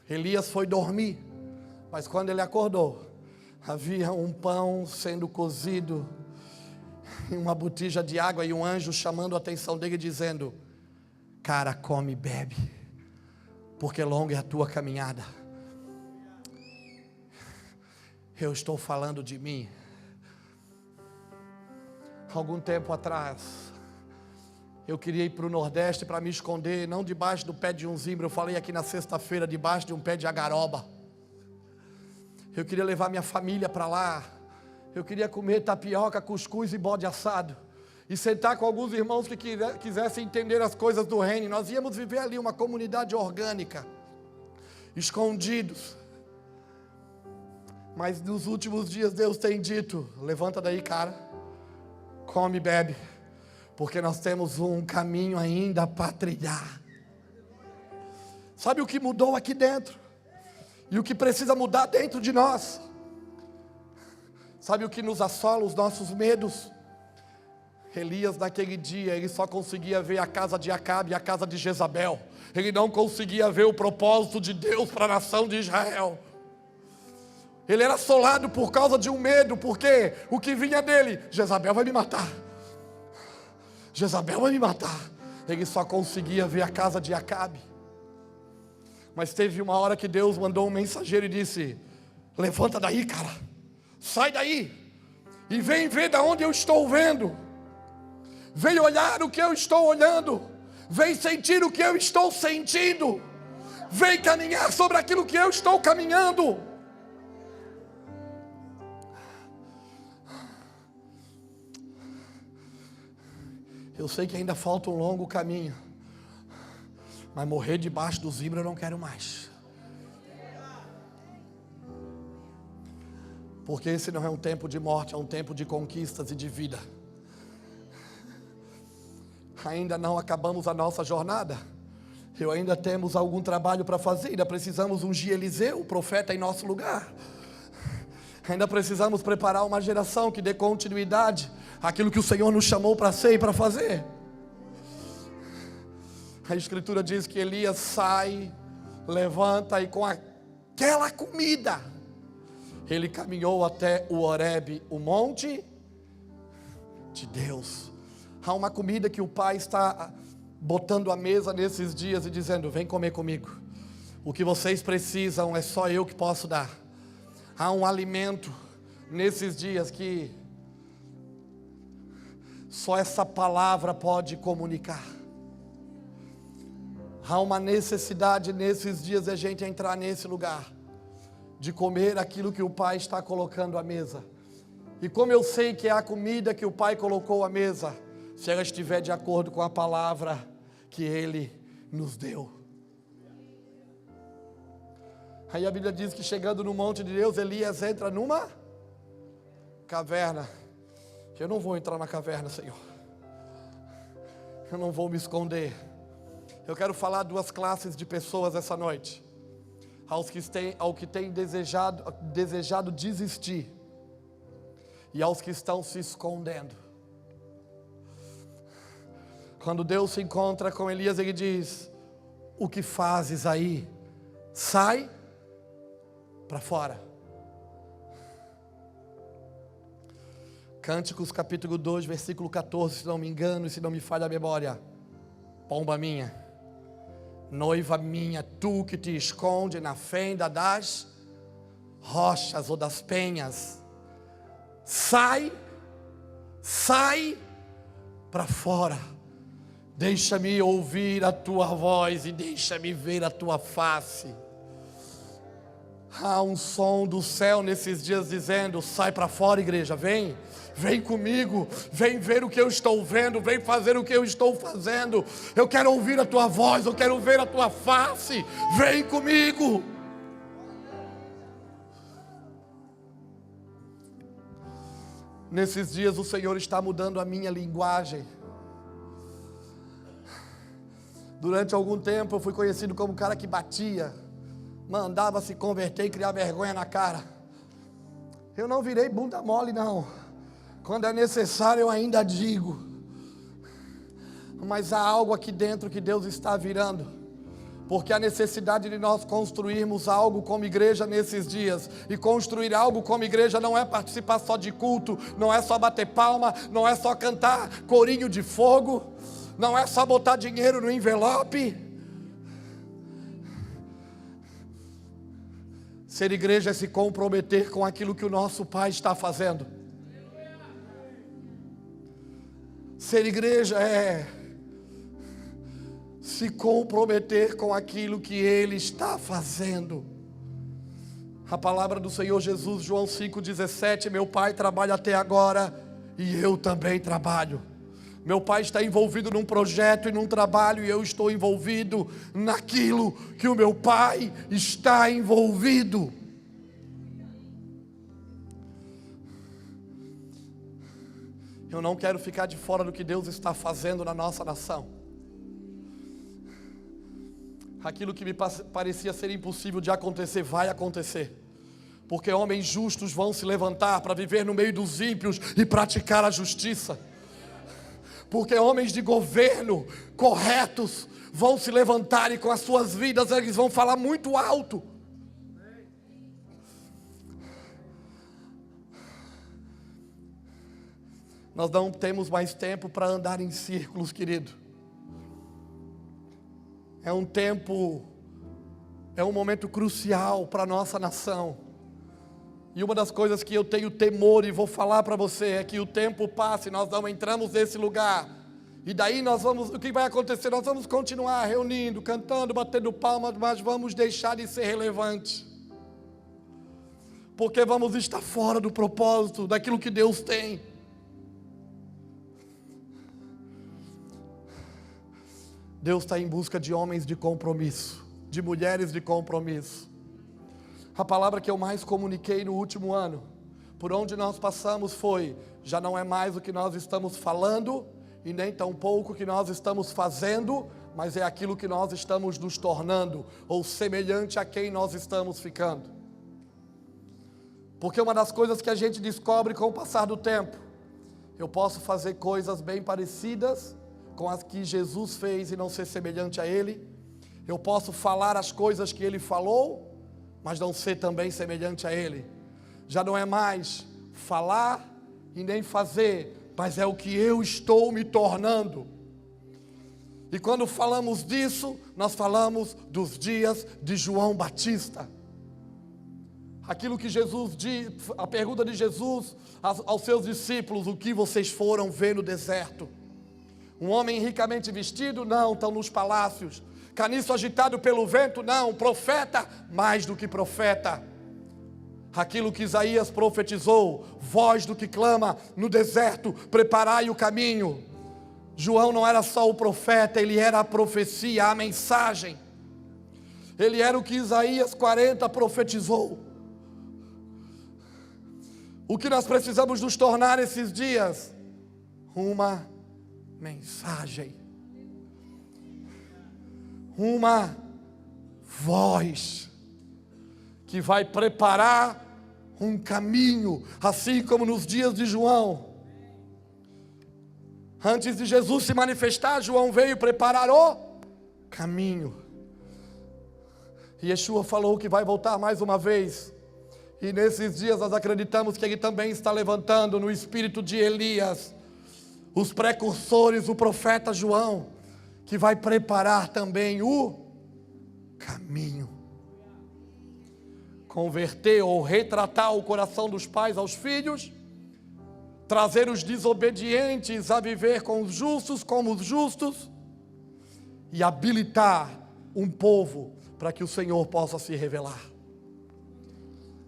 Elias foi dormir, mas quando ele acordou, havia um pão sendo cozido, e uma botija de água, e um anjo chamando a atenção dele, dizendo: cara, come e bebe, porque longa é a tua caminhada. Eu estou falando de mim. Algum tempo atrás, eu queria ir para o Nordeste para me esconder, não debaixo do pé de um zimbro. Eu falei aqui na sexta-feira, debaixo de um pé de agaroba. Eu queria levar minha família para lá. Eu queria comer tapioca, cuscuz e bode assado. e sentar com alguns irmãos que quisessem entender as coisas do reino. Nós íamos viver ali uma comunidade orgânica, escondidos. Mas nos últimos dias Deus tem dito: levanta daí, cara, come e bebe, porque nós temos um caminho ainda para trilhar. Sabe o que mudou aqui dentro? E o que precisa mudar dentro de nós? Sabe o que nos assola, os nossos medos? Elias naquele dia, ele só conseguia ver a casa de Acabe e a casa de Jezabel. Ele não conseguia ver o propósito de Deus para a nação de Israel. Ele era assolado por causa de um medo, porque o que vinha dele: Jezabel vai me matar, Jezabel vai me matar. Ele só conseguia ver a casa de Acabe. Mas teve uma hora que Deus mandou um mensageiro e disse: levanta daí, cara, sai daí, e vem ver da onde eu estou vendo, vem olhar o que eu estou olhando, vem sentir o que eu estou sentindo, vem caminhar sobre aquilo que eu estou caminhando. Eu sei que ainda falta um longo caminho, mas morrer debaixo do zimbro eu não quero mais. Porque esse não é um tempo de morte, é um tempo de conquistas e de vida. Ainda não acabamos a nossa jornada. Ainda temos algum trabalho para fazer. Ainda precisamos ungir Eliseu, o profeta, em nosso lugar. Ainda precisamos preparar uma geração que dê continuidade àquilo que o Senhor nos chamou para ser e para fazer. A Escritura diz que Elias sai, levanta e com aquela comida, ele caminhou até o Horebe, o monte de Deus. Há uma comida que o Pai está botando à mesa nesses dias e dizendo: vem comer comigo. O que vocês precisam é só eu que posso dar. Há um alimento nesses dias que só essa palavra pode comunicar. Há uma necessidade nesses dias de a gente entrar nesse lugar, de comer aquilo que o Pai está colocando à mesa. E como eu sei que é a comida que o Pai colocou à mesa, se ela estiver de acordo com a palavra que Ele nos deu. Aí a Bíblia diz que chegando no monte de Deus, Elias entra numa caverna. Eu não vou entrar na caverna, Senhor. Eu não vou me esconder. Eu quero falar duas classes de pessoas essa noite. Ao que têm desejado desistir, e aos que estão se escondendo. Quando Deus se encontra com Elias, ele diz: o que fazes aí? Sai para fora. Cânticos capítulo 2, versículo 14, se não me engano e se não me falha a memória. Pomba minha, noiva minha, tu que te esconde na fenda das rochas ou das penhas, sai para fora, deixa-me ouvir a tua voz e deixa-me ver a tua face. Há um som do céu nesses dias dizendo: sai para fora, igreja, vem comigo, vem ver o que eu estou vendo, vem fazer o que eu estou fazendo. Eu quero ouvir a tua voz, eu quero ver a tua face, vem comigo. Nesses dias o Senhor está mudando a minha linguagem. Durante algum tempo eu fui conhecido como um cara que batia, mandava se converter e criar vergonha na cara. Eu não virei bunda mole não. Quando é necessário eu ainda digo. Mas há algo aqui dentro que Deus está virando. Porque a necessidade de nós construirmos algo como igreja nesses dias. E construir algo como igreja não é participar só de culto, não é só bater palma, não é só cantar corinho de fogo, não é só botar dinheiro no envelope. Ser igreja é se comprometer com aquilo que o nosso Pai está fazendo. Ser igreja é se comprometer com aquilo que Ele está fazendo. A palavra do Senhor Jesus, João 5,17, meu Pai trabalha até agora e eu também trabalho. Meu pai está envolvido num projeto e num trabalho, e eu estou envolvido naquilo que o meu pai está envolvido. Eu não quero ficar de fora do que Deus está fazendo na nossa nação. Aquilo que me parecia ser impossível de acontecer, vai acontecer. Porque homens justos vão se levantar para viver no meio dos ímpios e praticar a justiça. Porque homens de governo corretos vão se levantar e com as suas vidas eles vão falar muito alto. Nós não temos mais tempo para andar em círculos, querido. É um momento crucial para a nossa nação. E uma das coisas que eu tenho temor e vou falar para você é que o tempo passa e nós não entramos nesse lugar. E daí o que vai acontecer? Nós vamos continuar reunindo, cantando, batendo palmas, mas vamos deixar de ser relevante. Porque vamos estar fora do propósito, daquilo que Deus tem. Deus está em busca de homens de compromisso, de mulheres de compromisso. A palavra que eu mais comuniquei no último ano, por onde nós passamos foi: já não é mais o que nós estamos falando, e nem tampouco o que nós estamos fazendo, mas é aquilo que nós estamos nos tornando, ou semelhante a quem nós estamos ficando. Porque uma das coisas que a gente descobre com o passar do tempo, eu posso fazer coisas bem parecidas com as que Jesus fez e não ser semelhante a Ele. Eu posso falar as coisas que Ele falou, mas não ser também semelhante a Ele. Já não é mais falar e nem fazer, mas é o que eu estou me tornando. E quando falamos disso, nós falamos dos dias de João Batista. Aquilo que Jesus diz, a pergunta de Jesus aos seus discípulos: o que vocês foram ver no deserto? Um homem ricamente vestido? Não, estão nos palácios. Caniço agitado pelo vento? Não, profeta, mais do que profeta. Aquilo que Isaías profetizou: voz do que clama no deserto, preparai o caminho. João não era só o profeta, ele era a profecia, a mensagem. Ele era o que Isaías 40 profetizou. O que nós precisamos nos tornar esses dias? Uma mensagem, uma voz que vai preparar um caminho, assim como nos dias de João. Antes de Jesus se manifestar, João veio preparar o caminho. E Yeshua falou que vai voltar mais uma vez. E nesses dias nós acreditamos que Ele também está levantando no espírito de Elias os precursores, o profeta João, que vai preparar também o caminho. Converter ou retratar o coração dos pais aos filhos, trazer os desobedientes a viver com os justos como os justos, e habilitar um povo para que o Senhor possa se revelar.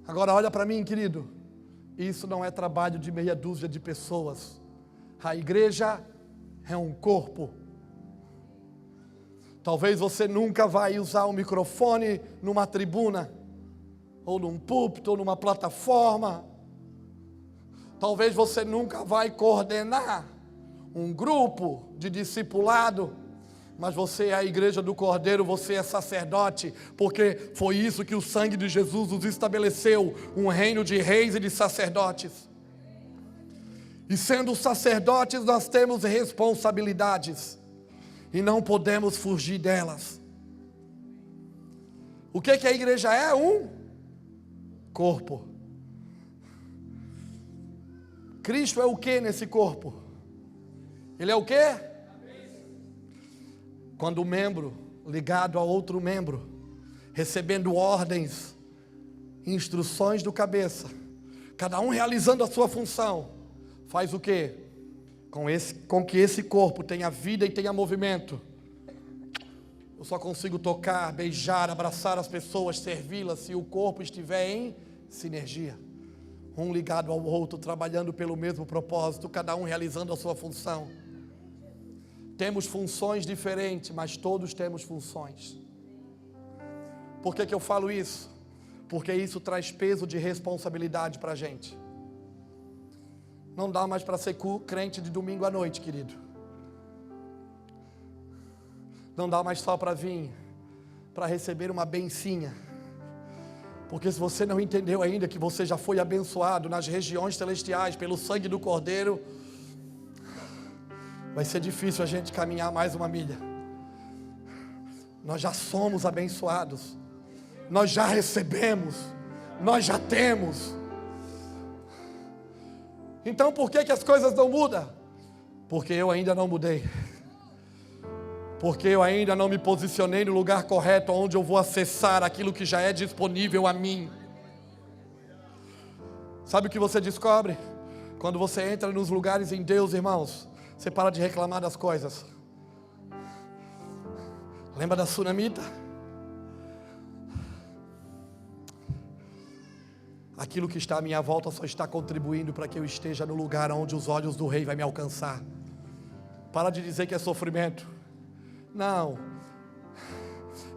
Agora olha para mim, querido, isso não é trabalho de meia dúzia de pessoas. A igreja é um corpo. Talvez você nunca vai usar um microfone numa tribuna, ou num púlpito, ou numa plataforma. Talvez você nunca vai coordenar um grupo de discipulado, mas você é a igreja do Cordeiro, você é sacerdote, porque foi isso que o sangue de Jesus nos estabeleceu, um reino de reis e de sacerdotes. E sendo sacerdotes, nós temos responsabilidades, e não podemos fugir delas. O que a igreja é? Um corpo. Cristo é o que nesse corpo? Ele é o que? Quando o membro ligado a outro membro, recebendo ordens, instruções do cada um realizando a sua função, faz o quê? Com que esse corpo tenha vida e tenha movimento. Eu só consigo tocar, beijar, abraçar as pessoas, servi-las, se o corpo estiver em sinergia. Um ligado ao outro, trabalhando pelo mesmo propósito, cada um realizando a sua função. Temos funções diferentes, mas todos temos funções. Por que eu falo isso? Porque isso traz peso de responsabilidade para a gente. Não dá mais para ser crente de domingo à noite, querido. Não dá mais só para vir, para receber uma bencinha. Porque se você não entendeu ainda que você já foi abençoado nas regiões celestiais pelo sangue do Cordeiro, vai ser difícil a gente caminhar mais uma milha. Nós já somos abençoados. Nós já recebemos. Nós já temos. Então por que as coisas não mudam? Porque eu ainda não mudei. Porque eu ainda não me posicionei no lugar correto, onde eu vou acessar aquilo que já é disponível a mim. Sabe o que você descobre? Quando você entra nos lugares em Deus, irmãos, você para de reclamar das coisas. Lembra da sunamita? Aquilo que está à minha volta só está contribuindo para que eu esteja no lugar onde os olhos do rei vai me alcançar. Para de dizer que é sofrimento. Não.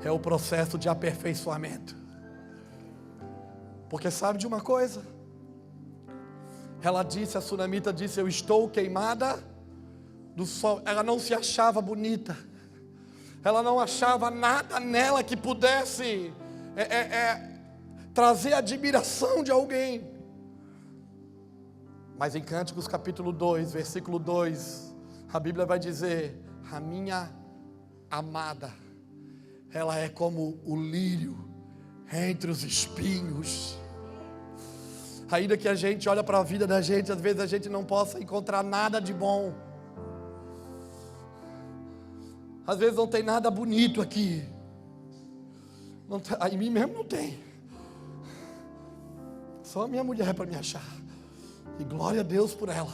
É o processo de aperfeiçoamento. Porque sabe de uma coisa? Ela disse, a sunamita disse, eu estou queimada do sol. Ela não se achava bonita. Ela não achava nada nela que pudesse trazer admiração de alguém. Mas em Cânticos capítulo 2, versículo 2, a Bíblia vai dizer, a minha amada, ela é como o lírio entre os espinhos. Ainda que a gente olha para a vida da gente, às vezes a gente não possa encontrar nada de bom. Às vezes não tem nada bonito aqui. Não, em mim mesmo não tem. Só a minha mulher para me achar. E glória a Deus por ela.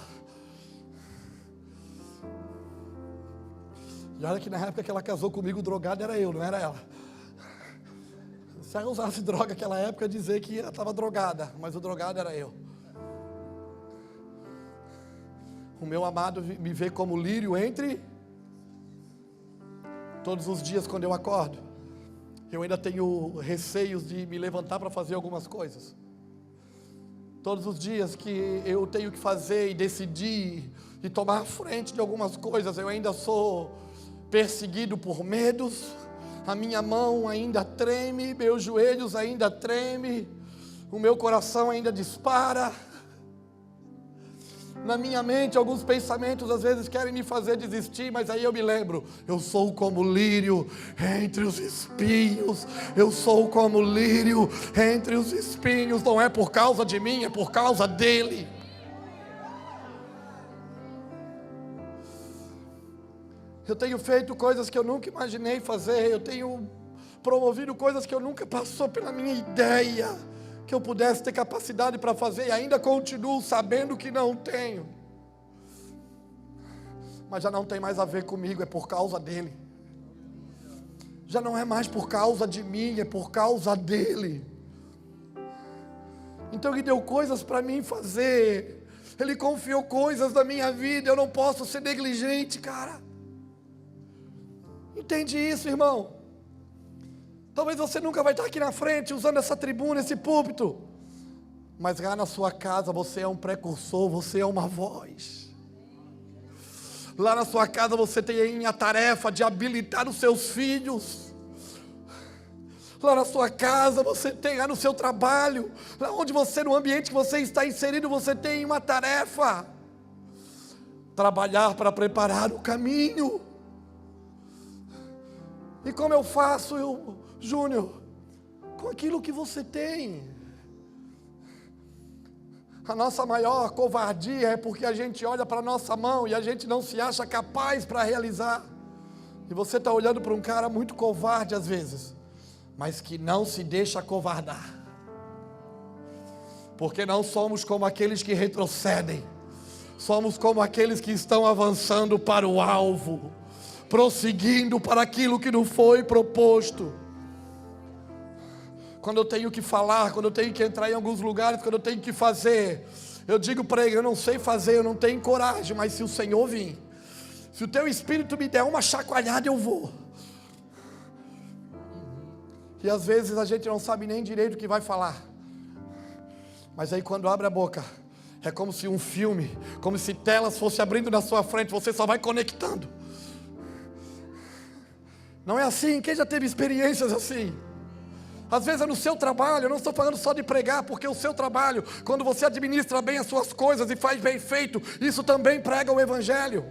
E olha que na época que ela casou comigo, o drogado era eu, não era ela. Se ela usasse droga naquela época, eu ia dizer que ela estava drogada, mas o drogado era eu. O meu amado me vê como lírio entre... Todos os dias quando eu acordo, eu ainda tenho receios de me levantar para fazer algumas coisas. Todos os dias que eu tenho que fazer e decidir e tomar frente de algumas coisas, eu ainda sou perseguido por medos. A minha mão ainda treme, meus joelhos ainda tremem, o meu coração ainda dispara. Na minha mente, alguns pensamentos às vezes querem me fazer desistir, mas aí eu me lembro, eu sou como lírio entre os espinhos, eu sou como lírio entre os espinhos, não é por causa de mim, é por causa dele. Eu tenho feito coisas que eu nunca imaginei fazer, eu tenho promovido coisas que eu nunca passou pela minha ideia, que eu pudesse ter capacidade para fazer, e ainda continuo sabendo que não tenho. Mas já não tem mais a ver comigo, é por causa dele. Já não é mais por causa de mim, é por causa dele. Então ele deu coisas para mim fazer, ele confiou coisas na minha vida, eu não posso ser negligente, cara. Entende isso, irmão? Talvez você nunca vai estar aqui na frente usando essa tribuna, esse púlpito, mas lá na sua casa você é um precursor, você é uma voz. Lá na sua casa você tem a tarefa de habilitar os seus filhos. Lá na sua casa você tem, lá no seu trabalho, lá onde você, no ambiente que você está inserido, você tem uma tarefa: trabalhar para preparar o caminho. E como eu faço, Júnior? Com aquilo que você tem. A nossa maior covardia é porque a gente olha para a nossa mão e a gente não se acha capaz para realizar. E você está olhando para um cara muito covarde às vezes, mas que não se deixa acovardar. Porque não somos como aqueles que retrocedem, somos como aqueles que estão avançando para o alvo, prosseguindo para aquilo que não foi proposto. Quando eu tenho que falar, quando eu tenho que entrar em alguns lugares, quando eu tenho que fazer, eu digo para ele, eu não sei fazer, eu não tenho coragem, mas se o Senhor vir, Se o teu espírito me der uma chacoalhada, eu vou. E às vezes a gente não sabe nem direito o que vai falar. Mas aí quando abre a boca, é como se um filme, como se telas fossem abrindo na sua frente, você só vai conectando. Não é assim? Quem já teve experiências assim? Às vezes é no seu trabalho, eu não estou falando só de pregar, porque o seu trabalho, quando você administra bem as suas coisas e faz bem feito, isso também prega o Evangelho.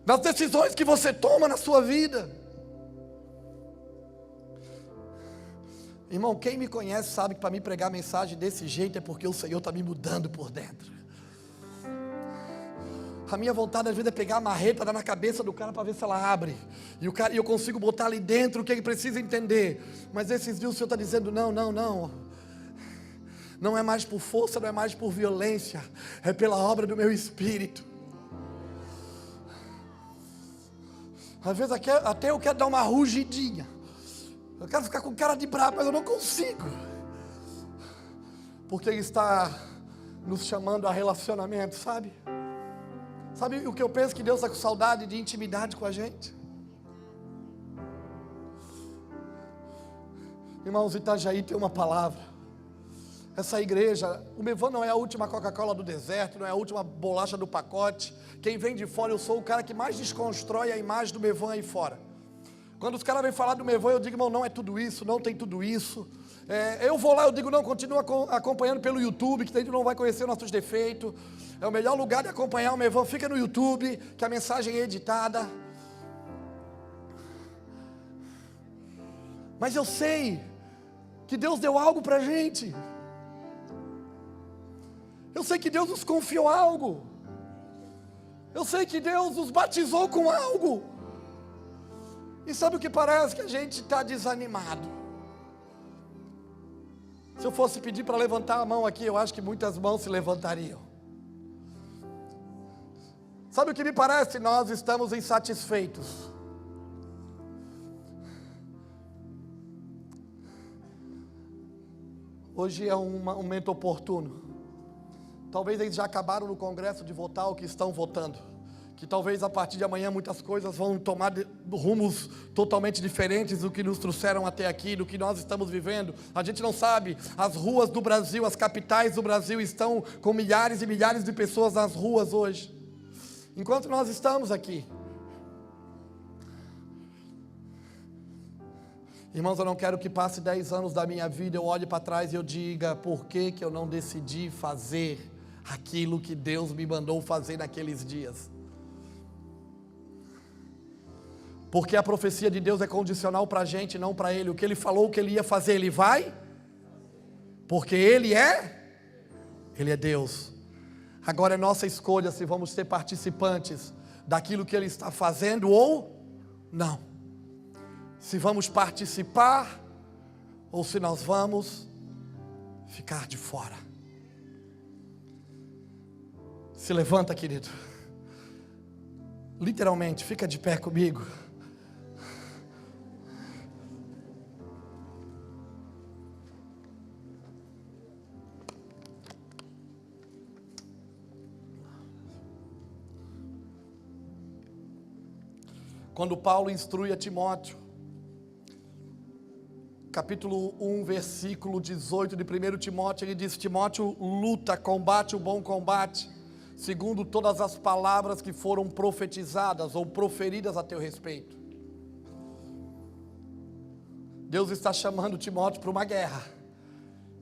Nas decisões que você toma na sua vida. Irmão, quem me conhece sabe que para mim pregar mensagem desse jeito é porque o Senhor está me mudando por dentro. A minha vontade às vezes é pegar a marreta, dar na cabeça do cara para ver se ela abre. E eu consigo botar ali dentro o que ele precisa entender. Mas esses dias o Senhor está dizendo, não. Não é mais por força, não é mais por violência. É pela obra do meu Espírito. Às vezes até eu quero dar uma rugidinha. Eu quero ficar com cara de bravo, mas eu não consigo. Porque Ele está nos chamando a relacionamento, sabe? Sabe o que eu penso? Que Deus está com saudade de intimidade com a gente. Irmãos, Itajaí tem uma palavra. Essa igreja, o Mevan não é a última Coca-Cola do deserto, não é a última bolacha do pacote. Quem vem de fora, eu sou o cara que mais desconstrói a imagem do Mevan aí fora. Quando os caras vêm falar do Mevan, eu digo, irmão, não é tudo isso, não tem tudo isso. Eu vou lá, eu digo, não, continua acompanhando pelo YouTube, que a gente não vai conhecer nossos defeitos. É o melhor lugar de acompanhar o Mevan, fica no YouTube, que a mensagem é editada. Mas eu sei que Deus deu algo para a gente. Eu sei que Deus nos confiou algo. Eu sei que Deus nos batizou com algo. E sabe o que parece? Que a gente está desanimado. Se eu fosse pedir para levantar a mão aqui, eu acho que muitas mãos se levantariam. Sabe o que me parece? Nós estamos insatisfeitos. Hoje é um momento oportuno. Talvez eles já acabaram no Congresso de votar o que estão votando. Que talvez a partir de amanhã muitas coisas vão tomar rumos totalmente diferentes do que nos trouxeram até aqui, do que nós estamos vivendo. A gente não sabe, as ruas do Brasil, as capitais do Brasil estão com milhares e milhares de pessoas nas ruas hoje. Enquanto nós estamos aqui. Irmãos, eu não quero que passe 10 anos da minha vida, eu olhe para trás e eu diga, por que eu não decidi fazer aquilo que Deus me mandou fazer naqueles dias? Porque a profecia de Deus é condicional para a gente, não para Ele. O que Ele falou que Ele ia fazer, Ele vai. Porque Ele é Deus. Agora é nossa escolha se vamos ser participantes daquilo que Ele está fazendo ou não. Se vamos participar ou se nós vamos ficar de fora. Se levanta, querido. Literalmente, fica de pé comigo. Quando Paulo instrui a Timóteo, capítulo 1, versículo 18 de 1 Timóteo, ele diz, Timóteo, luta, combate o bom combate, segundo todas as palavras que foram profetizadas ou proferidas a teu respeito. Deus está chamando Timóteo para uma guerra.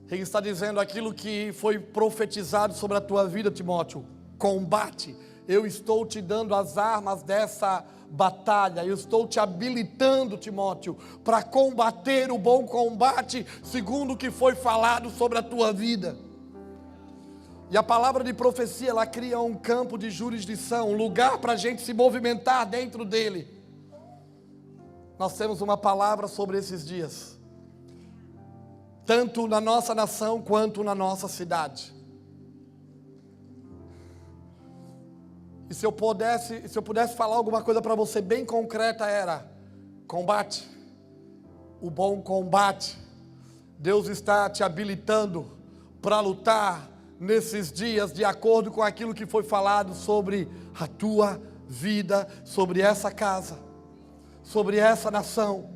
Ele está dizendo aquilo que foi profetizado sobre a tua vida, Timóteo, combate. Eu estou te dando as armas dessa batalha, eu estou te habilitando, Timóteo, para combater o bom combate, segundo o que foi falado sobre a tua vida. E a palavra de profecia, ela cria um campo de jurisdição, um lugar para a gente se movimentar dentro dele. Nós temos uma palavra sobre esses dias, tanto na nossa nação quanto na nossa cidade. E se eu pudesse falar alguma coisa para você bem concreta, era combate, o bom combate. Deus está te habilitando para lutar nesses dias, de acordo com aquilo que foi falado sobre a tua vida sobre essa casa, sobre essa nação.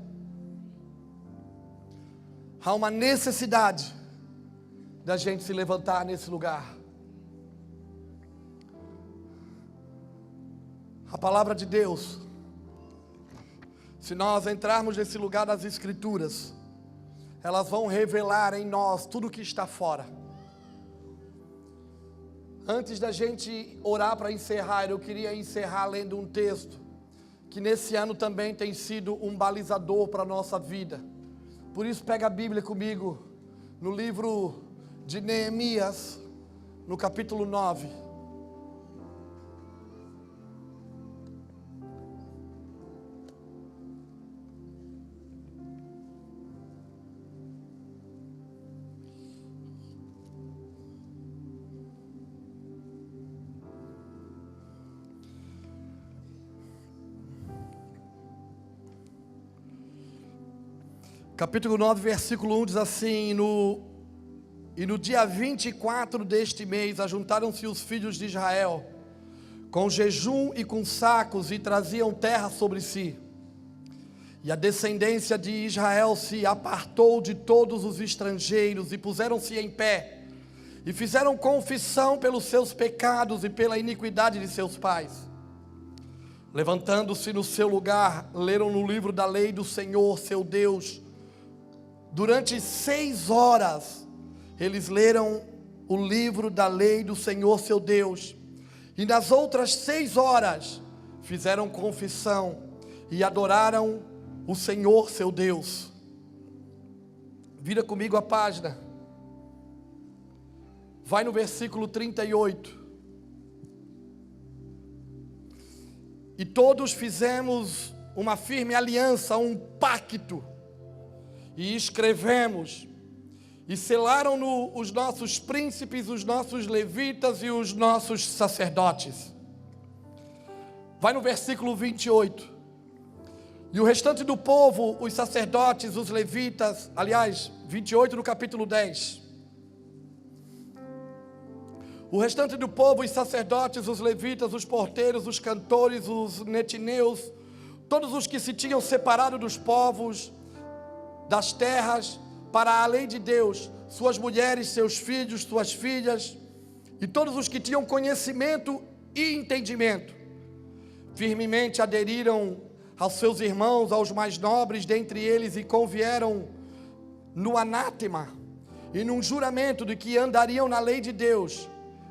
Há uma necessidade da gente se levantar nesse lugar. A palavra de Deus, se nós entrarmos nesse lugar das Escrituras, elas vão revelar em nós tudo o que está fora. Antes da gente orar para encerrar, eu queria encerrar lendo um texto que nesse ano também tem sido um balizador para a nossa vida. Por isso pega a Bíblia comigo, no livro de Neemias, no capítulo 9. Capítulo 9, versículo 1 diz assim: E no dia 24 deste mês ajuntaram-se os filhos de Israel, com jejum e com sacos, e traziam terra sobre si. E a descendência de Israel se apartou de todos os estrangeiros, e puseram-se em pé, e fizeram confissão pelos seus pecados e pela iniquidade de seus pais. Levantando-se no seu lugar, leram no livro da lei do Senhor, seu Deus. Durante 6 horas, eles leram o livro da lei do Senhor, seu Deus. E nas outras 6 horas, fizeram confissão e adoraram o Senhor, seu Deus. Vira comigo a página. Vai no versículo 38. E todos fizemos uma firme aliança, um pacto. E escrevemos, e selaram-no os nossos príncipes, os nossos levitas e os nossos sacerdotes. Vai no versículo 28. E o restante do povo, os sacerdotes, os levitas, aliás, 28 no capítulo 10. O restante do povo, os sacerdotes, os levitas, os porteiros, os cantores, os netineus, todos os que se tinham separado dos povos, das terras, para a lei de Deus, suas mulheres, seus filhos, suas filhas, e todos os que tinham conhecimento e entendimento, firmemente aderiram aos seus irmãos, aos mais nobres dentre eles, e convieram no anátema, e num juramento de que andariam na lei de Deus,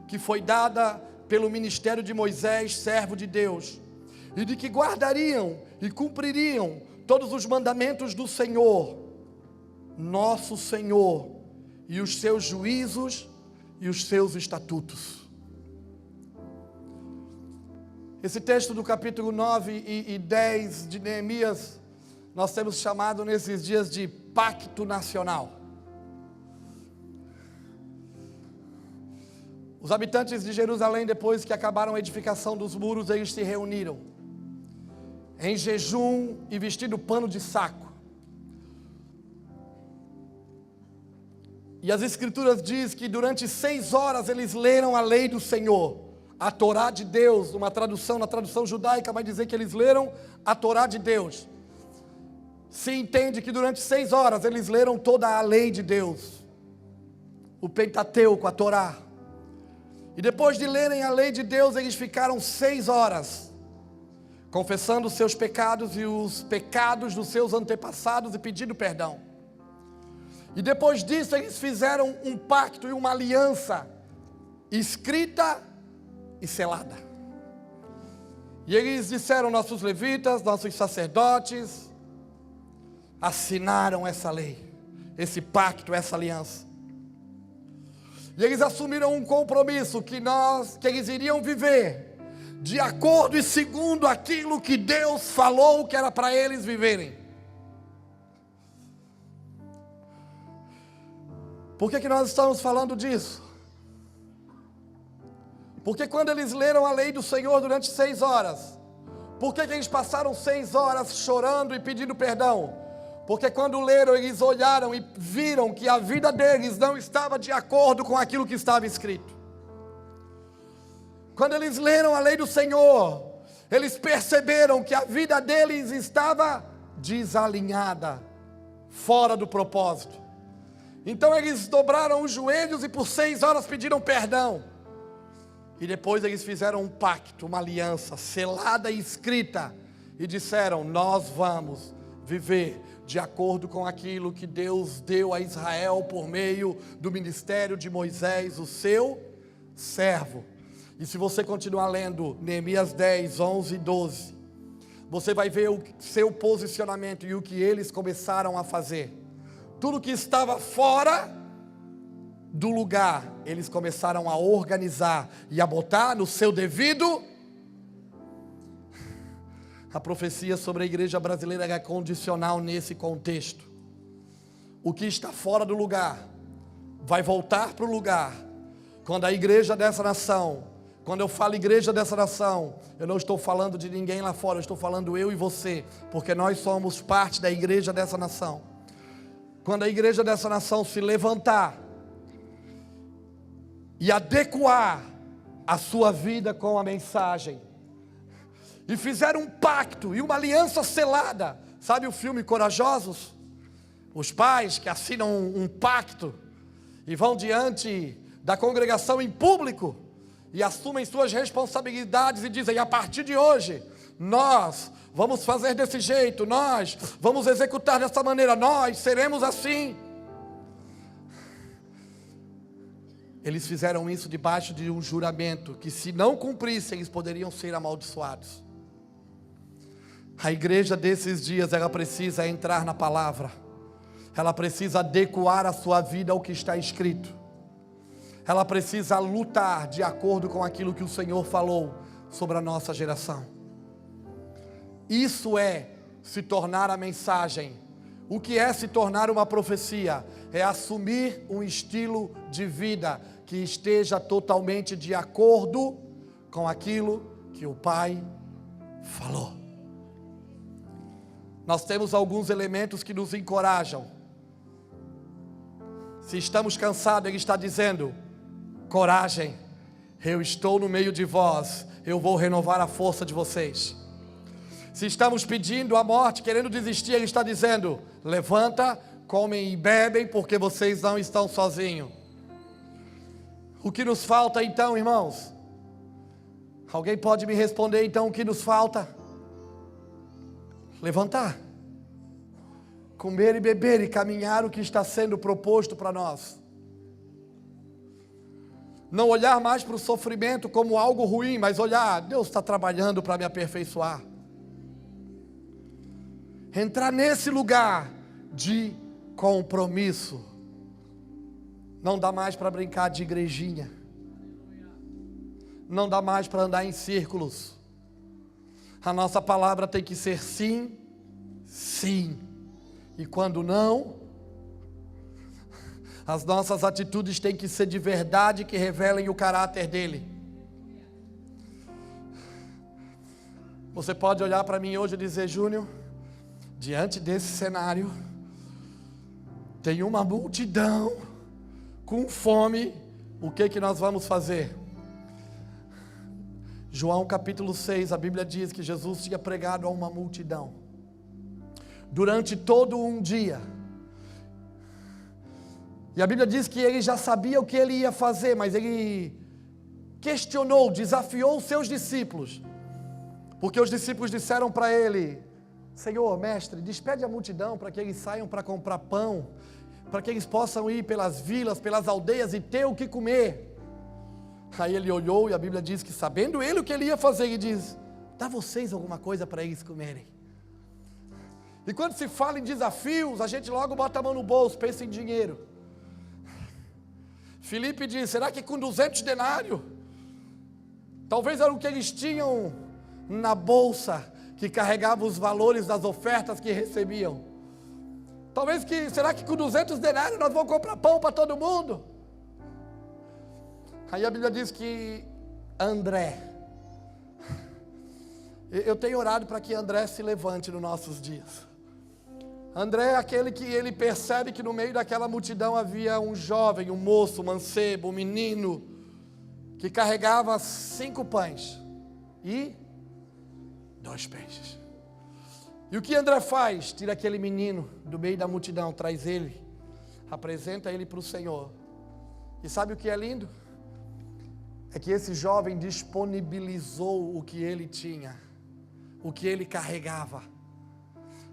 que foi dada pelo ministério de Moisés, servo de Deus, e de que guardariam e cumpririam todos os mandamentos do Senhor, nosso Senhor, e os seus juízos e os seus estatutos. Esse texto do capítulo 9 e 10 de Neemias, nós temos chamado nesses dias de pacto nacional. Os habitantes de Jerusalém, depois que acabaram a edificação dos muros, eles se reuniram em jejum e vestindo pano de saco. E as Escrituras dizem que durante 6 horas eles leram a lei do Senhor, a Torá de Deus. Uma tradução, na tradução judaica, vai dizer que eles leram a Torá de Deus. Se entende que durante 6 horas eles leram toda a lei de Deus, o Pentateuco, a Torá. E depois de lerem a lei de Deus, eles ficaram 6 horas, confessando os seus pecados e os pecados dos seus antepassados e pedindo perdão. E depois disso eles fizeram um pacto e uma aliança, escrita e selada. E eles disseram, nossos levitas, nossos sacerdotes, assinaram essa lei, esse pacto, essa aliança. E eles assumiram um compromisso que eles iriam viver de acordo e segundo aquilo que Deus falou que era para eles viverem. Por que nós estamos falando disso? Porque quando eles leram a lei do Senhor durante 6 horas, por que eles passaram 6 horas chorando e pedindo perdão? Porque quando leram, eles olharam e viram que a vida deles não estava de acordo com aquilo que estava escrito. Quando eles leram a lei do Senhor, Eles perceberam que a vida deles estava desalinhada, fora do propósito. Então eles dobraram os joelhos e por 6 horas pediram perdão. E depois eles fizeram um pacto, uma aliança selada e escrita, e disseram: nós vamos viver de acordo com aquilo que Deus deu a Israel por meio do ministério de Moisés, o seu servo. E se você continuar lendo Neemias 10, 11 e 12, você vai ver o seu posicionamento e o que eles começaram a fazer. Tudo que estava fora do lugar, eles começaram a organizar e a botar no seu devido. A profecia sobre a igreja brasileira é condicional nesse contexto. O que está fora do lugar vai voltar para o lugar. Quando a igreja dessa nação, quando eu falo igreja dessa nação, eu não estou falando de ninguém lá fora, eu estou falando eu e você, porque nós somos parte da igreja dessa nação. Quando a igreja dessa nação se levantar e adequar a sua vida com a mensagem, e fizeram um pacto e uma aliança selada. Sabe o filme Corajosos? Os pais que assinam um pacto e vão diante da congregação em público e assumem suas responsabilidades e dizem: a partir de hoje, nós vamos fazer desse jeito, nós vamos executar dessa maneira, nós seremos assim. Eles fizeram isso debaixo de um juramento, que se não cumprissem, eles poderiam ser amaldiçoados. A igreja desses dias, ela precisa entrar na palavra, ela precisa adequar a sua vida ao que está escrito, ela precisa lutar de acordo com aquilo que o Senhor falou sobre a nossa geração. Isso é se tornar a mensagem. O que é se tornar uma profecia? É assumir um estilo de vida que esteja totalmente de acordo com aquilo que o Pai falou. Nós temos alguns elementos que nos encorajam. Se estamos cansados, Ele está dizendo: coragem, eu estou no meio de vós, eu vou renovar a força de vocês. Se estamos pedindo a morte, querendo desistir, Ele está dizendo: levanta, comem e bebem, porque vocês não estão sozinhos. O que nos falta então, irmãos? Alguém pode me responder então o que nos falta? Levantar, comer e beber e caminhar o que está sendo proposto para nós. Não olhar mais para o sofrimento como algo ruim, mas olhar: Deus está trabalhando para me aperfeiçoar. Entrar nesse lugar de compromisso. Não dá mais para brincar de igrejinha. Não dá mais para andar em círculos. A nossa palavra tem que ser sim, sim. E quando não, as nossas atitudes têm que ser de verdade, que revelem o caráter dele. Você pode olhar para mim hoje e dizer: Júnior, diante desse cenário, tem uma multidão com fome, o que nós vamos fazer? João capítulo 6, a Bíblia diz que Jesus tinha pregado a uma multidão durante todo um dia. E a Bíblia diz que ele já sabia o que ele ia fazer, mas ele questionou, desafiou os seus discípulos, porque os discípulos disseram para ele: Senhor, mestre, despede a multidão para que eles saiam para comprar pão, para que eles possam ir pelas vilas, pelas aldeias e ter o que comer. Aí ele olhou e a Bíblia diz que, sabendo ele o que ele ia fazer, ele diz: dá vocês alguma coisa para eles comerem. E quando se fala em desafios, a gente logo bota a mão no bolso, pensa em dinheiro. Filipe diz: será que com 200 denários? Talvez era o que eles tinham na bolsa, que carregava os valores das ofertas que recebiam. Talvez será que com 200 denários nós vamos comprar pão para todo mundo? Aí a Bíblia diz que André, eu tenho orado para que André se levante nos nossos dias. André é aquele que ele percebe que no meio daquela multidão havia um jovem, um moço, um mancebo, um menino, que carregava 5 pães e 2 peixes. E o que André faz? Tira aquele menino do meio da multidão, traz ele, apresenta ele para o Senhor. E sabe o que é lindo? É que esse jovem disponibilizou o que ele tinha, o que ele carregava.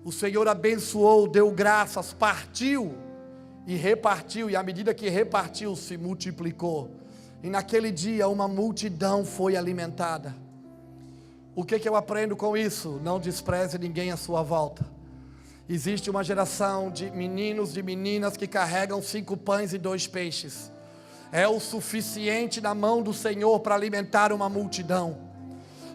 O Senhor abençoou, deu graças, partiu e repartiu, e à medida que repartiu, se multiplicou. E naquele dia uma multidão foi alimentada. O que eu aprendo com isso? Não despreze ninguém à sua volta. Existe uma geração de meninos e meninas que carregam 5 pães e 2 peixes. É o suficiente na mão do Senhor para alimentar uma multidão.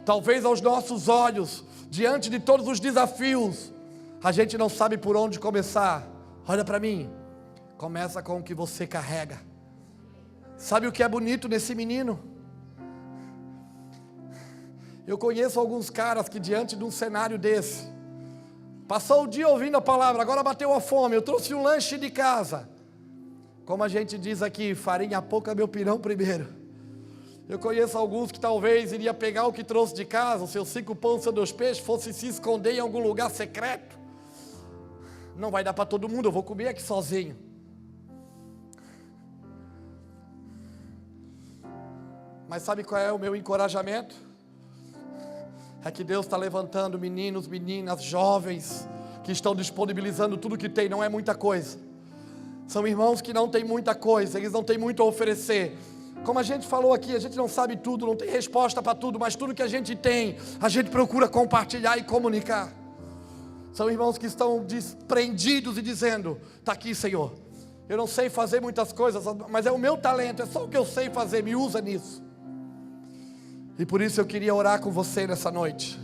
Talvez aos nossos olhos, diante de todos os desafios, a gente não sabe por onde começar. Olha para mim, começa com o que você carrega. Sabe o que é bonito nesse menino? Eu conheço alguns caras que diante de um cenário desse, passou o dia ouvindo a palavra, agora bateu a fome, eu trouxe um lanche de casa. Como a gente diz aqui, farinha pouca, meu pirão primeiro. Eu conheço alguns que talvez iria pegar o que trouxe de casa, os seus 5 pães, os seus 2 peixes, fosse se esconder em algum lugar secreto. Não vai dar para todo mundo, eu vou comer aqui sozinho. Mas sabe qual é o meu encorajamento? É que Deus está levantando meninos, meninas, jovens, que estão disponibilizando tudo que tem, não é muita coisa. São irmãos que não têm muita coisa, eles não têm muito a oferecer. Como a gente falou aqui, a gente não sabe tudo, não tem resposta para tudo, mas tudo que a gente tem, a gente procura compartilhar e comunicar. São irmãos que estão desprendidos e dizendo, está aqui, Senhor, eu não sei fazer muitas coisas, mas é o meu talento, é só o que eu sei fazer, me usa nisso. E por isso eu queria orar com você nessa noite.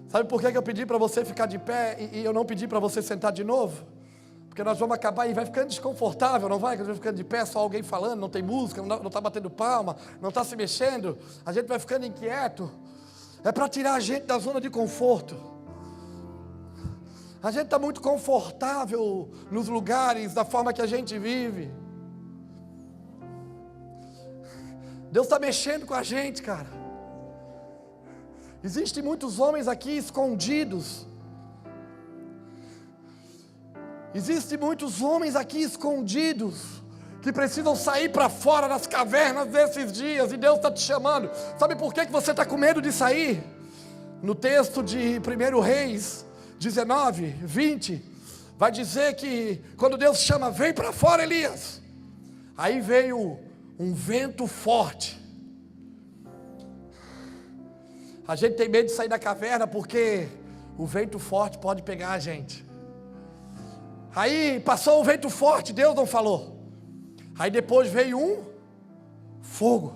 Sabe por que eu pedi para você ficar de pé e eu não pedi para você sentar de novo? Porque nós vamos acabar e vai ficando desconfortável, não vai? Que a gente vai ficando de pé, só alguém falando, não tem música, não está batendo palma, não está se mexendo, a gente vai ficando inquieto. É para tirar a gente da zona de conforto. A gente está muito confortável nos lugares, da forma que a gente vive. Deus está mexendo com a gente, cara. Existem muitos homens aqui escondidos. Existem muitos homens aqui escondidos que precisam sair para fora das cavernas desses dias, e Deus está te chamando. Sabe por que você está com medo de sair? No texto de 1 Reis 19, 20, vai dizer que quando Deus chama, vem para fora, Elias. Aí veio um vento forte. A gente tem medo de sair da caverna porque o vento forte pode pegar a gente. Aí passou o vento forte, Deus não falou. Aí depois veio um fogo.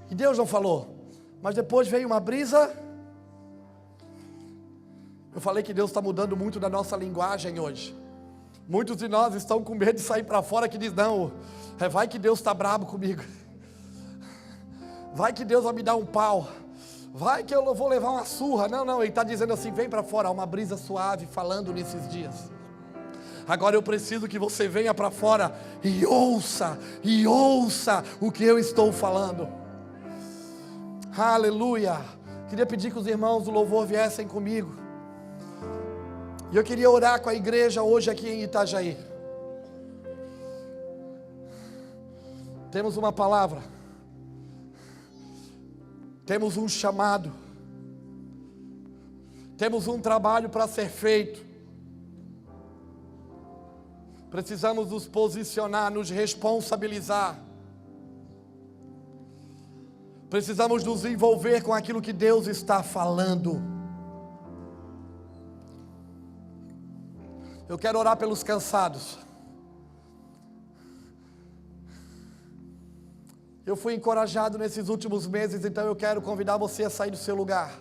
E Deus não falou. Mas depois veio uma brisa. Eu falei que Deus está mudando muito da nossa linguagem hoje. Muitos de nós estão com medo de sair para fora, que diz, não, vai que Deus está brabo comigo. Vai que Deus vai me dar um pau. Vai que eu vou levar uma surra. Não, ele está dizendo assim, vem para fora, há uma brisa suave falando nesses dias. Agora eu preciso que você venha para fora e ouça o que eu estou falando. Aleluia. Queria pedir que os irmãos do louvor viessem comigo. E eu queria orar com a igreja hoje aqui em Itajaí. Temos uma palavra. Temos um chamado. Temos um trabalho para ser feito. Precisamos nos posicionar, nos responsabilizar. Precisamos nos envolver com aquilo que Deus está falando. Eu quero orar pelos cansados. Eu fui encorajado nesses últimos meses, então eu quero convidar você a sair do seu lugar.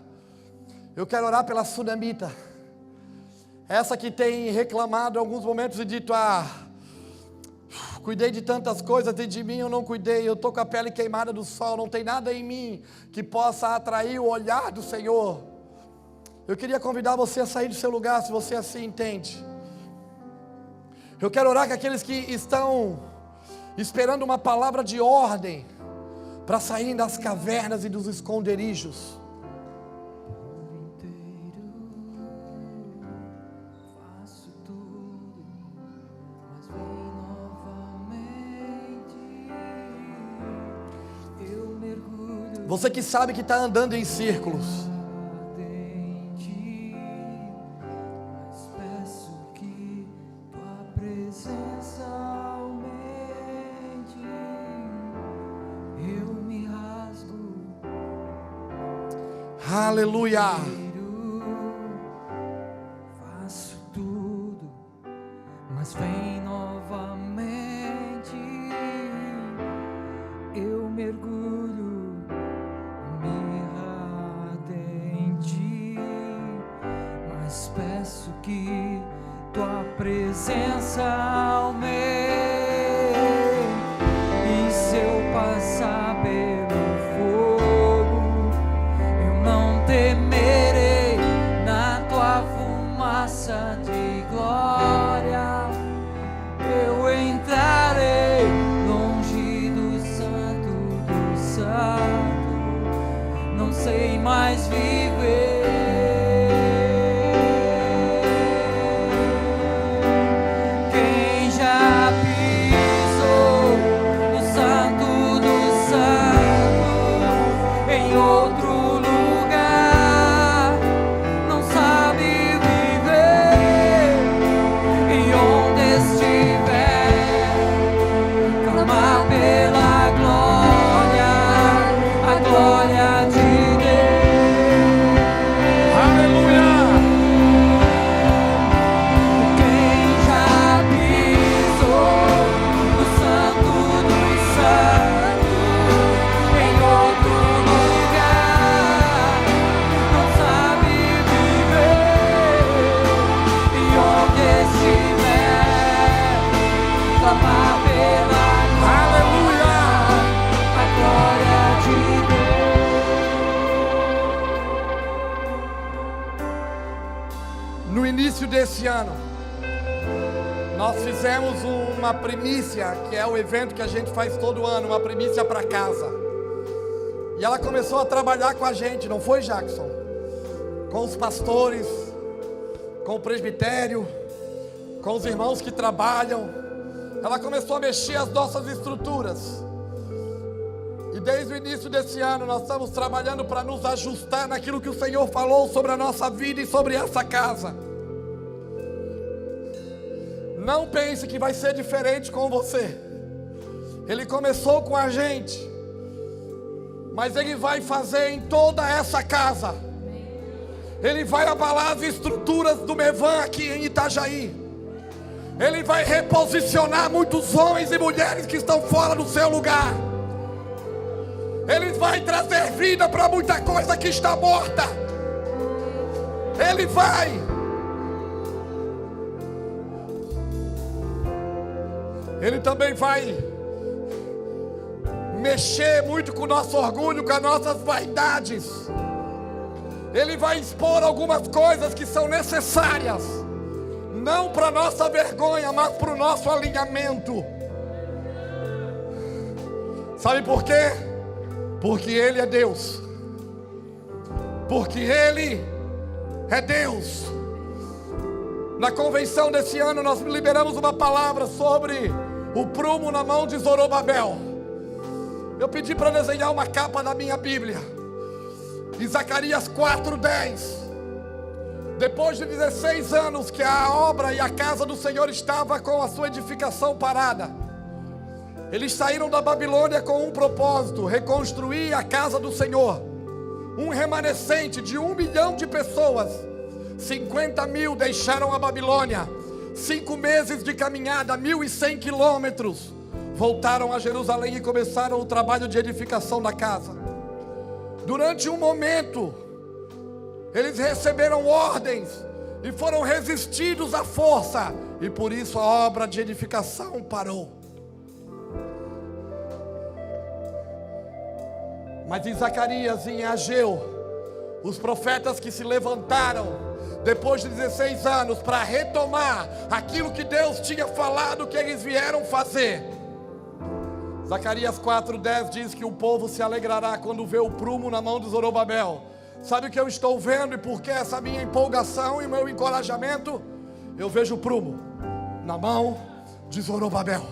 Eu quero orar pela sunamita. Essa que tem reclamado em alguns momentos e dito, cuidei de tantas coisas e de mim eu não cuidei. Eu estou com a pele queimada do sol, não tem nada em mim que possa atrair o olhar do Senhor. Eu queria convidar você a sair do seu lugar, se você assim entende. Eu quero orar com aqueles que estão esperando uma palavra de ordem para saírem das cavernas e dos esconderijos. Você que sabe que está andando em círculos. Aleluia. Faço tudo, mas vem novamente. Eu mergulho, me ardente, mas peço que tua presença aumente. E se eu passar pelo fogo, eu não temerei. Na tua fumaça de glória eu entrarei, longe do santo do santo, não sei mais viver. Quem já pisou no santo do santo, em outro lugar, não sabe viver. E onde estiver, clamar pela glória, a glória de Deus. Aleluia. Quem já pisou no santo dos santos, em outro lugar, não sabe viver. E onde estiver, clamar pela Aleluia. a glória de Deus. No início desse ano, nós fizemos uma primícia, que é o evento que a gente faz todo ano, uma primícia para casa. E ela começou a trabalhar com a gente, não foi, Jackson? Com os pastores, com o presbitério, com os irmãos que trabalham. Ela começou a mexer as nossas estruturas. E desde o início desse ano nós estamos trabalhando para nos ajustar naquilo que o Senhor falou sobre a nossa vida e sobre essa casa. Não pense que vai ser diferente com você. Ele começou com a gente, mas Ele vai fazer em toda essa casa. Ele vai abalar as estruturas do Mevan aqui em Itajaí. Ele vai reposicionar muitos homens e mulheres que estão fora do seu lugar. Ele vai trazer vida para muita coisa que está morta. Ele vai. Ele também vai mexer muito com o nosso orgulho, com as nossas vaidades. Ele vai expor algumas coisas que são necessárias, não para nossa vergonha, mas para o nosso alinhamento. Sabe por quê? Porque Ele é Deus. Porque Ele é Deus. Na convenção desse ano nós liberamos uma palavra sobre o prumo na mão de Zorobabel. Eu pedi para desenhar uma capa da minha Bíblia. Em Zacarias 4:10. Depois de 16 anos que a obra e a casa do Senhor estava com a sua edificação parada, eles saíram da Babilônia com um propósito: reconstruir a casa do Senhor. Um remanescente de 1 milhão de pessoas, 50.000 deixaram a Babilônia. 5 meses de caminhada, 1.100 quilômetros, voltaram a Jerusalém e começaram o trabalho de edificação da casa. Durante um momento, eles receberam ordens e foram resistidos à força, e por isso a obra de edificação parou. Mas em Zacarias e em Ageu, os profetas que se levantaram depois de 16 anos para retomar aquilo que Deus tinha falado que eles vieram fazer. Zacarias 4:10 diz que o povo se alegrará quando vê o prumo na mão de Zorobabel. Sabe o que eu estou vendo e por que essa minha empolgação e meu encorajamento? Eu vejo o prumo na mão de Zorobabel.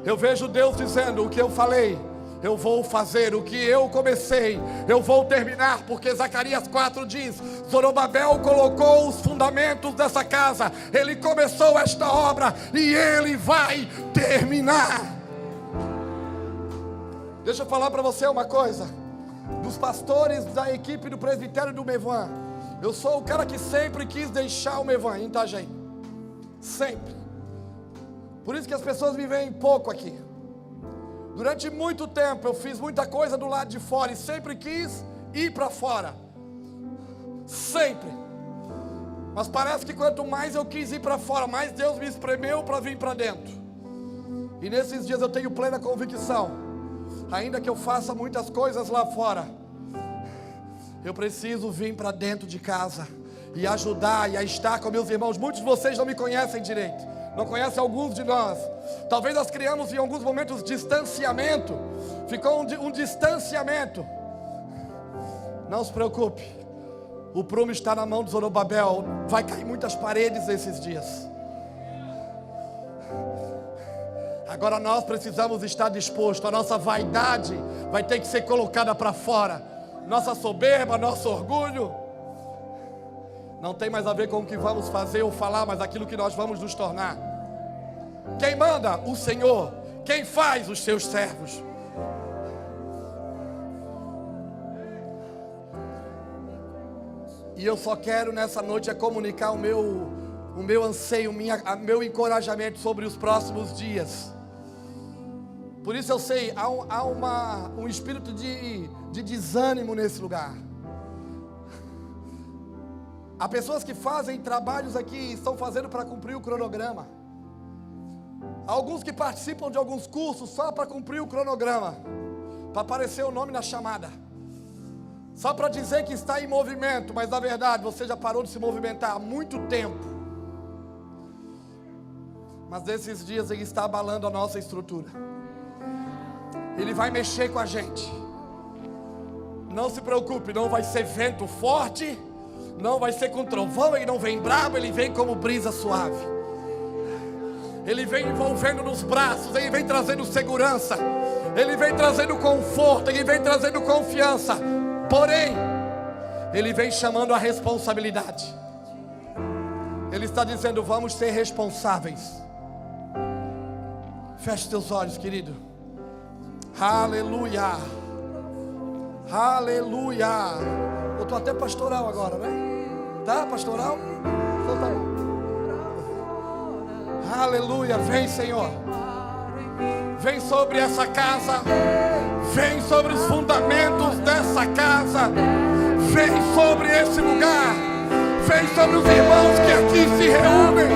Eu vejo Deus dizendo: o que eu falei eu vou fazer o que eu comecei, eu vou terminar, porque Zacarias 4 diz: Zorobabel colocou os fundamentos dessa casa, ele começou esta obra e ele vai terminar. Deixa eu falar para você uma coisa, dos pastores da equipe do presbitério do Mevan, eu sou o cara que sempre quis deixar o Mevan em Itajaí, sempre. Por isso que as pessoas me veem pouco aqui. Durante muito tempo eu fiz muita coisa do lado de fora e sempre quis ir para fora, sempre. Mas parece que quanto mais eu quis ir para fora, mais Deus me espremeu para vir para dentro. E nesses dias eu tenho plena convicção, ainda que eu faça muitas coisas lá fora, eu preciso vir para dentro de casa e ajudar e a estar com meus irmãos. Muitos de vocês não me conhecem direito, não conhecem alguns de nós. Talvez nós criamos em alguns momentos distanciamento, ficou um distanciamento. Não se preocupe, o prumo está na mão de Zorobabel, vai cair muitas paredes esses dias. Agora nós precisamos estar dispostos, a nossa vaidade vai ter que ser colocada para fora, nossa soberba, nosso orgulho, não tem mais a ver com o que vamos fazer ou falar, mas aquilo que nós vamos nos tornar. Quem manda? O Senhor. Quem faz? Os seus servos. E eu só quero nessa noite comunicar o meu anseio, meu encorajamento sobre os próximos dias. Por isso eu sei, há um espírito de desânimo nesse lugar. Há pessoas que fazem trabalhos aqui e estão fazendo para cumprir o cronograma. Há alguns que participam de alguns cursos só para cumprir o cronograma, para aparecer o nome na chamada, só para dizer que está em movimento, mas na verdade você já parou de se movimentar há muito tempo. Mas nesses dias Ele está abalando a nossa estrutura. Ele vai mexer com a gente. Não se preocupe, não vai ser vento forte, não vai ser com trovão, Ele não vem bravo, Ele vem como brisa suave. Ele vem envolvendo nos braços, Ele vem trazendo segurança, Ele vem trazendo conforto, Ele vem trazendo confiança. Porém, Ele vem chamando a responsabilidade. Ele está dizendo: vamos ser responsáveis. Feche seus olhos, querido. Aleluia. Aleluia. Eu estou até pastoral agora, né? Tá, pastoral? Então tá bom. Aleluia. Vem, Senhor. Vem sobre essa casa. Vem sobre os fundamentos dessa casa. Vem sobre esse lugar. Vem sobre os irmãos que aqui se reúnem.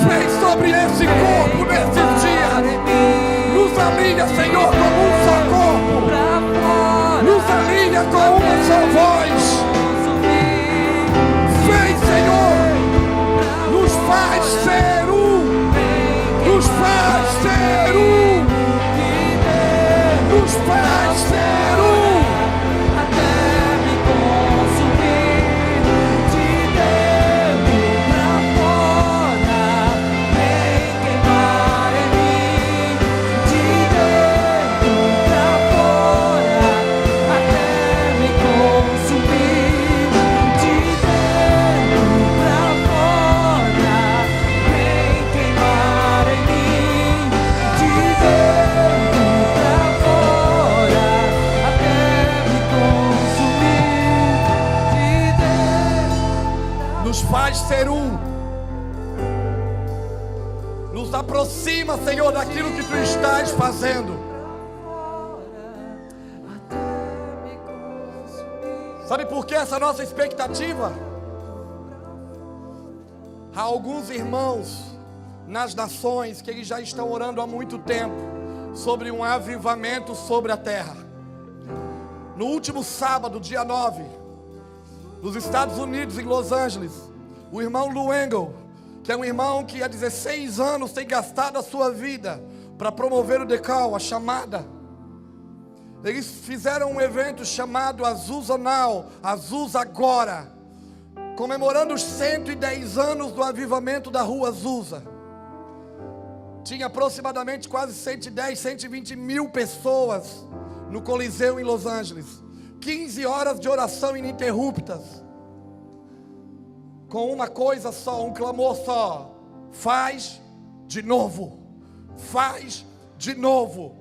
Vem sobre esse corpo nesses dias. Nos alinha, Senhor, como um só corpo. Nos alinha com uma só voz. Vem, Senhor. Nos faz ser um. Nos faz ser um. Nos faz ser um. Até me consumir de dentro pra fora, vem queimar em mim. De dentro pra fora, até me consumir. De dentro pra fora, vem queimar em mim. De dentro pra fora, até me consumir. De dentro. Nos faz ser um. Nos aproxima, Senhor, daquilo que Tu estás fazendo. Sabe por que essa nossa expectativa? Há alguns irmãos nas nações que eles já estão orando há muito tempo sobre um avivamento sobre a terra. No último sábado, dia 9, nos Estados Unidos, em Los Angeles, o irmão Lou Engle, que é um irmão que há 16 anos tem gastado a sua vida para promover o Decal, a chamada. Eles fizeram um evento chamado Azusa Now, Azusa Agora, comemorando os 110 anos do avivamento da rua Azusa. Tinha aproximadamente quase 110, 120 mil pessoas no Coliseu em Los Angeles. 15 horas de oração ininterruptas, com uma coisa só, um clamor só: faz de novo, faz de novo.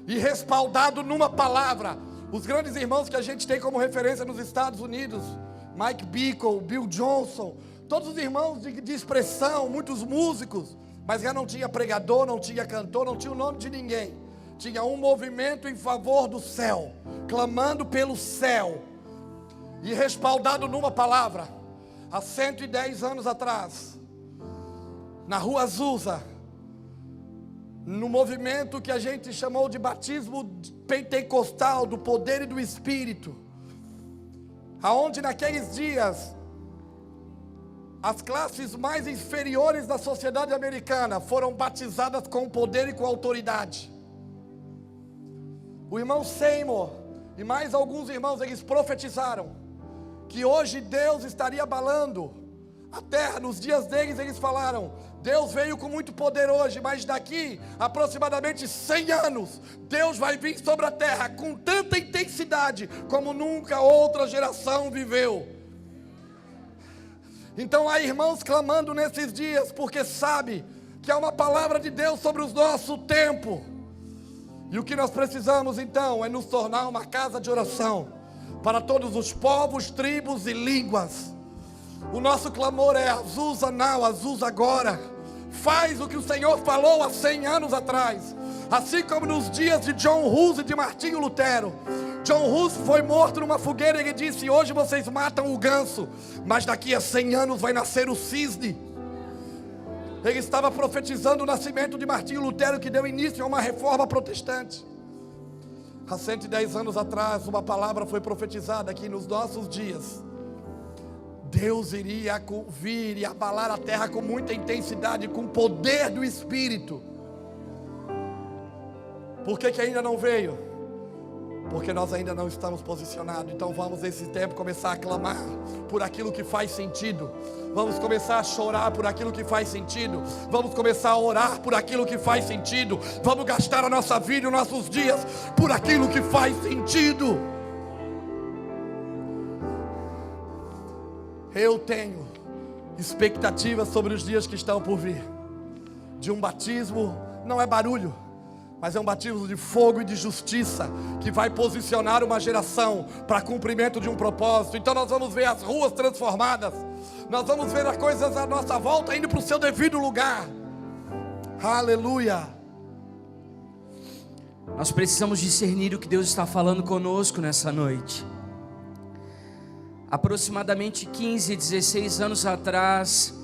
E respaldado numa palavra. Os grandes irmãos que a gente tem como referência nos Estados Unidos, Mike Bickle, Bill Johnson, todos os irmãos de expressão, muitos músicos, mas já não tinha pregador, não tinha cantor, não tinha o nome de ninguém. Tinha um movimento em favor do céu, clamando pelo céu, e respaldado numa palavra. Há 110 anos atrás, na Rua Azusa, no movimento que a gente chamou de batismo pentecostal, do poder e do Espírito, aonde naqueles dias as classes mais inferiores da sociedade americana foram batizadas com poder e com autoridade. O irmão Seymour e mais alguns irmãos, eles profetizaram que hoje Deus estaria abalando a terra. Nos dias deles eles falaram: Deus veio com muito poder hoje, mas daqui aproximadamente 100 anos Deus vai vir sobre a terra com tanta intensidade como nunca outra geração viveu. Então há irmãos clamando nesses dias, porque sabe que há uma palavra de Deus sobre o nosso tempo. E o que nós precisamos então é nos tornar uma casa de oração para todos os povos, tribos e línguas. O nosso clamor é: Azusa now, Azusa agora. Faz o que o Senhor falou há 100 anos atrás. Assim como nos dias de John Hus e de Martinho Lutero. John Hus foi morto numa fogueira e ele disse: hoje vocês matam o ganso, mas daqui a 100 anos vai nascer o cisne. Ele estava profetizando o nascimento de Martinho Lutero, que deu início a uma reforma protestante. Há 110 anos atrás, uma palavra foi profetizada aqui nos nossos dias. Deus iria vir e abalar a terra com muita intensidade, com o poder do Espírito. Por que ainda não veio? Porque nós ainda não estamos posicionados. Então vamos nesse tempo começar a clamar por aquilo que faz sentido. Vamos começar a chorar por aquilo que faz sentido. Vamos começar a orar por aquilo que faz sentido. Vamos gastar a nossa vida e os nossos dias por aquilo que faz sentido. Eu tenho expectativas sobre os dias que estão por vir. De um batismo, não é barulho, mas é um batismo de fogo e de justiça, que vai posicionar uma geração para cumprimento de um propósito. Então nós vamos ver as ruas transformadas, nós vamos ver as coisas à nossa volta indo para o seu devido lugar. Aleluia. Nós precisamos discernir o que Deus está falando conosco nessa noite. Aproximadamente 15, 16 anos atrás,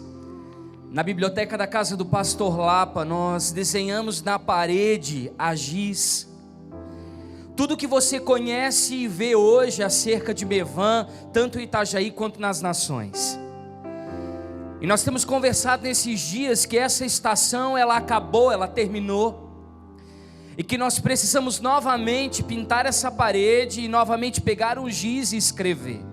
na biblioteca da casa do pastor Lapa, nós desenhamos na parede a giz. Tudo que você conhece e vê hoje acerca de Mevan, tanto em Itajaí quanto nas nações. E nós temos conversado nesses dias que essa estação, ela acabou, ela terminou. E que nós precisamos novamente pintar essa parede e novamente pegar o giz e escrever.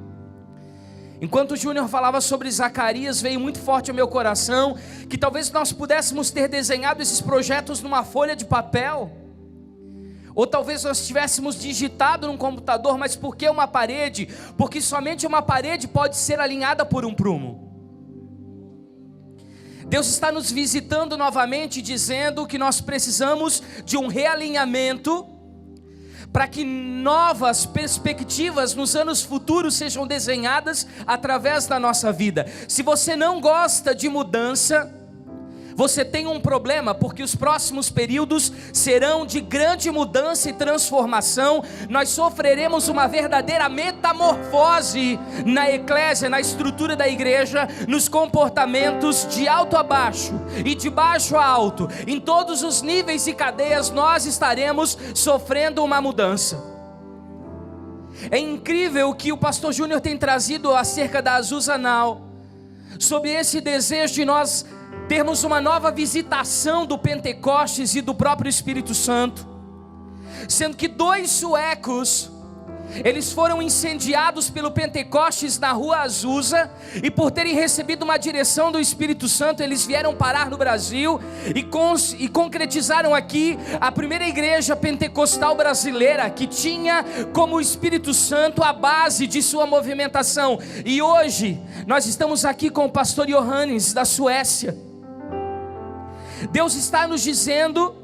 Enquanto o Júnior falava sobre Zacarias, veio muito forte ao meu coração que talvez nós pudéssemos ter desenhado esses projetos numa folha de papel, ou talvez nós tivéssemos digitado num computador. Mas por que uma parede? Porque somente uma parede pode ser alinhada por um prumo. Deus está nos visitando novamente, dizendo que nós precisamos de um realinhamento para que novas perspectivas nos anos futuros sejam desenhadas através da nossa vida. Se você não gosta de mudança, você tem um problema, porque os próximos períodos serão de grande mudança e transformação. Nós sofreremos uma verdadeira metamorfose na eclésia, na estrutura da igreja, nos comportamentos de alto a baixo e de baixo a alto. Em todos os níveis e cadeias nós estaremos sofrendo uma mudança. É incrível o que o pastor Júnior tem trazido acerca da Azusa Now, sobre esse desejo de nós termos uma nova visitação do Pentecostes e do próprio Espírito Santo. Sendo que 2 suecos, Eles foram incendiados pelo Pentecostes na rua Azusa, e por terem recebido uma direção do Espírito Santo, eles vieram parar no Brasil e concretizaram aqui a primeira igreja pentecostal brasileira, que tinha como Espírito Santo a base de sua movimentação. E hoje nós estamos aqui com o pastor Johannes da Suécia. Deus está nos dizendo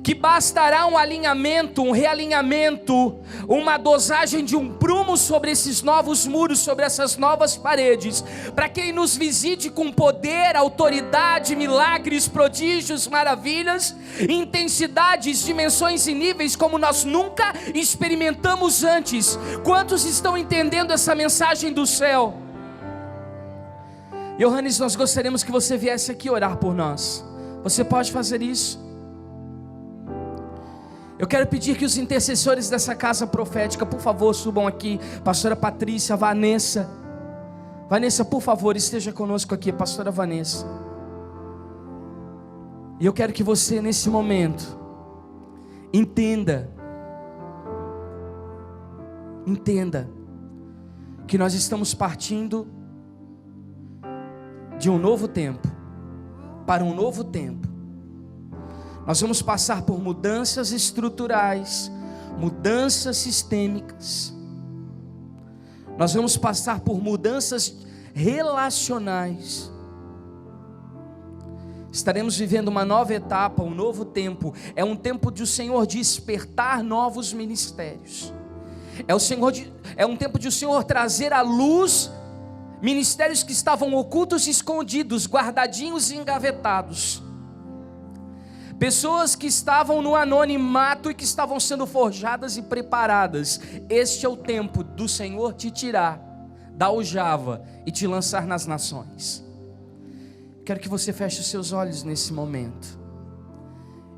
que bastará um alinhamento, um realinhamento, uma dosagem de um prumo sobre esses novos muros, sobre essas novas paredes, para que Ele nos visite com poder, autoridade, milagres, prodígios, maravilhas, intensidades, dimensões e níveis como nós nunca experimentamos antes. Quantos estão entendendo essa mensagem do céu? Johannes, nós gostaríamos que você viesse aqui orar por nós. Você pode fazer isso? Eu quero pedir que os intercessores dessa casa profética, por favor, subam aqui. Pastora Patrícia, Vanessa, por favor, esteja conosco aqui, pastora Vanessa. E eu quero que você, nesse momento, entenda que nós estamos partindo de um novo tempo para um novo tempo. Nós vamos passar por mudanças estruturais, mudanças sistêmicas. Nós vamos passar por mudanças relacionais. Estaremos vivendo uma nova etapa, um novo tempo. É um tempo de o Senhor despertar novos ministérios. É um tempo de o Senhor trazer à luz ministérios que estavam ocultos e escondidos, guardadinhos e engavetados. Pessoas que estavam no anonimato e que estavam sendo forjadas e preparadas. Este é o tempo do Senhor te tirar da aljava e te lançar nas nações. Quero que você feche os seus olhos nesse momento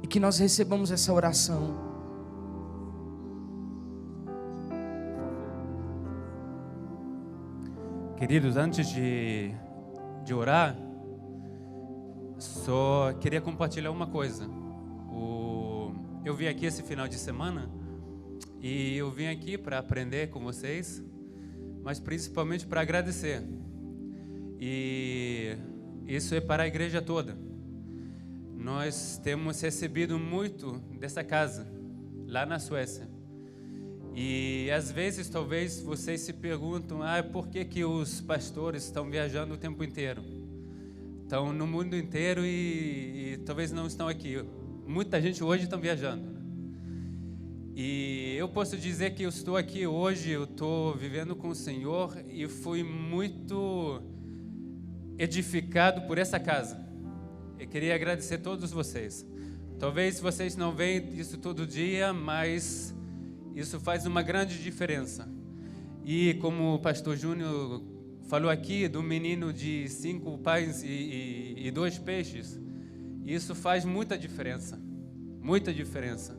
e que nós recebamos essa oração. Queridos, antes de orar, só queria compartilhar uma coisa. Eu vim aqui esse final de semana e eu vim aqui para aprender com vocês, mas principalmente para agradecer. E isso é para a igreja toda. Nós temos recebido muito dessa casa lá na Suécia. E às vezes talvez vocês se perguntam: por que os pastores estão viajando o tempo inteiro? Estão no mundo inteiro e talvez não estão aqui. Muita gente hoje está viajando. E eu posso dizer que eu estou aqui hoje, eu estou vivendo com o Senhor e fui muito edificado por essa casa. Eu queria agradecer a todos vocês. Talvez vocês não veem isso todo dia, mas isso faz uma grande diferença. E como o pastor Júnior falou aqui do menino de 5 pães e 2 peixes, isso faz muita diferença, muita diferença.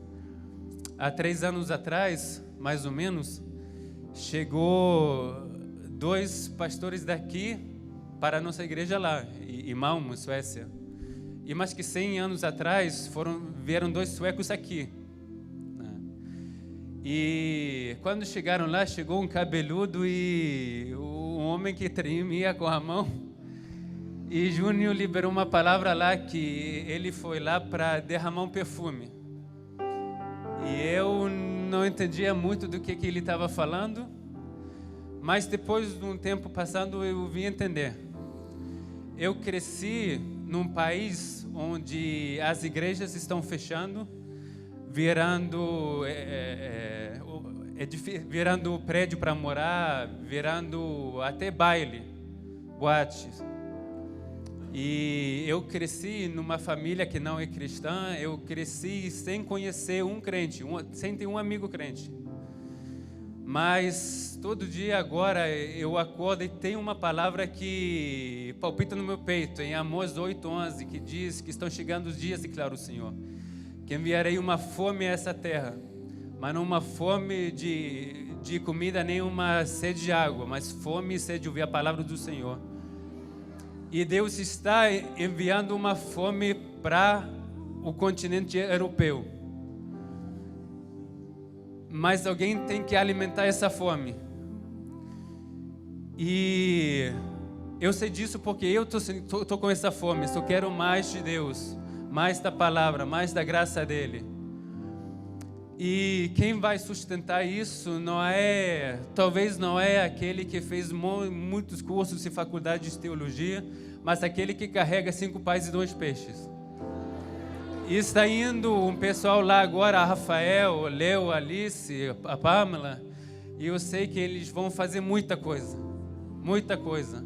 Há 3 anos atrás, mais ou menos, chegou 2 pastores daqui para a nossa igreja lá, em Malmö, Suécia. E mais que 100 anos atrás, vieram 2 suecos aqui. E quando chegaram lá, chegou um cabeludo e um homem que tremia com a mão. E Júnior liberou uma palavra lá que ele foi lá para derramar um perfume. E eu não entendia muito do que ele estava falando, mas depois de um tempo passando eu vim entender. Eu cresci num país onde as igrejas estão fechando, virando prédio para morar, virando até baile, boates. E eu cresci numa família que não é cristã, eu cresci sem conhecer um crente, sem ter um amigo crente. Mas todo dia agora eu acordo e tem uma palavra que palpita no meu peito, em Amós 8:11, que diz que estão chegando os dias, declara o Senhor, que enviarei uma fome a essa terra, mas não uma fome de comida, nem uma sede de água, mas fome e sede de ouvir a palavra do Senhor. E Deus está enviando uma fome para o continente europeu. mas alguém tem que alimentar essa fome. E eu sei disso porque eu tô com essa fome. Eu quero mais de Deus, mais da palavra, mais da graça dele. E quem vai sustentar isso talvez não é aquele que fez muitos cursos e faculdades de teologia, mas aquele que carrega 5 pães e 2 peixes. E está indo um pessoal lá agora, a Rafael, o Leo, a Alice, a Pamela, e eu sei que eles vão fazer muita coisa, muita coisa.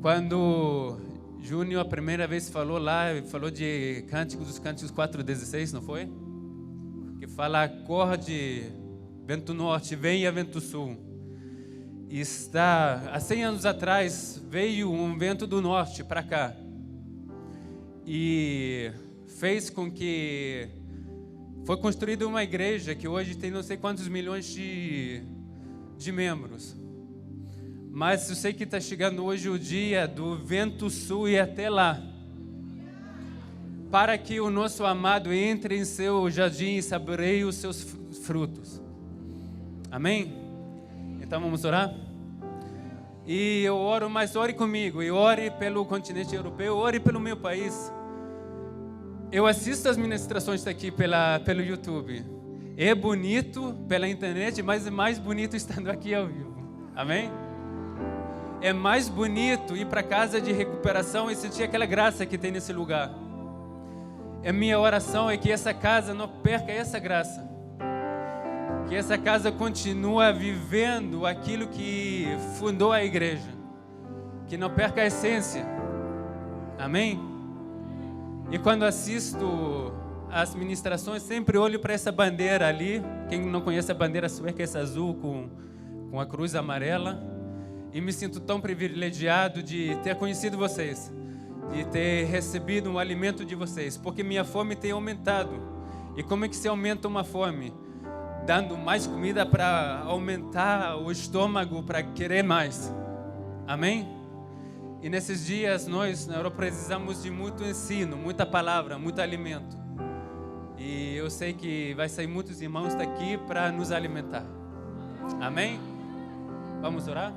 Quando Júnior a primeira vez falou lá, falou de Cânticos 4:16, não foi? Que fala: acorde, vento norte, venha vento sul. E há 100 anos atrás veio um vento do norte para cá e fez com que foi construída uma igreja que hoje tem não sei quantos milhões de membros. Mas eu sei que está chegando hoje o dia do vento sul e até lá, para que o nosso amado entre em seu jardim e saboreie os seus frutos. Amém? Então vamos orar? E eu oro, mas ore comigo, e ore pelo continente europeu, ore pelo meu país. Eu assisto as ministrações daqui pelo YouTube. É bonito pela internet, mas é mais bonito estando aqui ao vivo. Amém? É mais bonito ir para casa de recuperação e sentir aquela graça que tem nesse lugar. A minha oração é que essa casa não perca essa graça. Que essa casa continue vivendo aquilo que fundou a igreja. Que não perca a essência. Amém? E quando assisto as ministrações, sempre olho para essa bandeira ali. Quem não conhece a bandeira sueca, essa azul com a cruz amarela. E me sinto tão privilegiado de ter conhecido vocês, de ter recebido um alimento de vocês, porque minha fome tem aumentado. E como é que se aumenta uma fome? Dando mais comida para aumentar o estômago, para querer mais. Amém? E nesses dias nós na Europa precisamos de muito ensino, muita palavra, muito alimento. E eu sei que vai sair muitos irmãos daqui para nos alimentar. Amém? Vamos orar?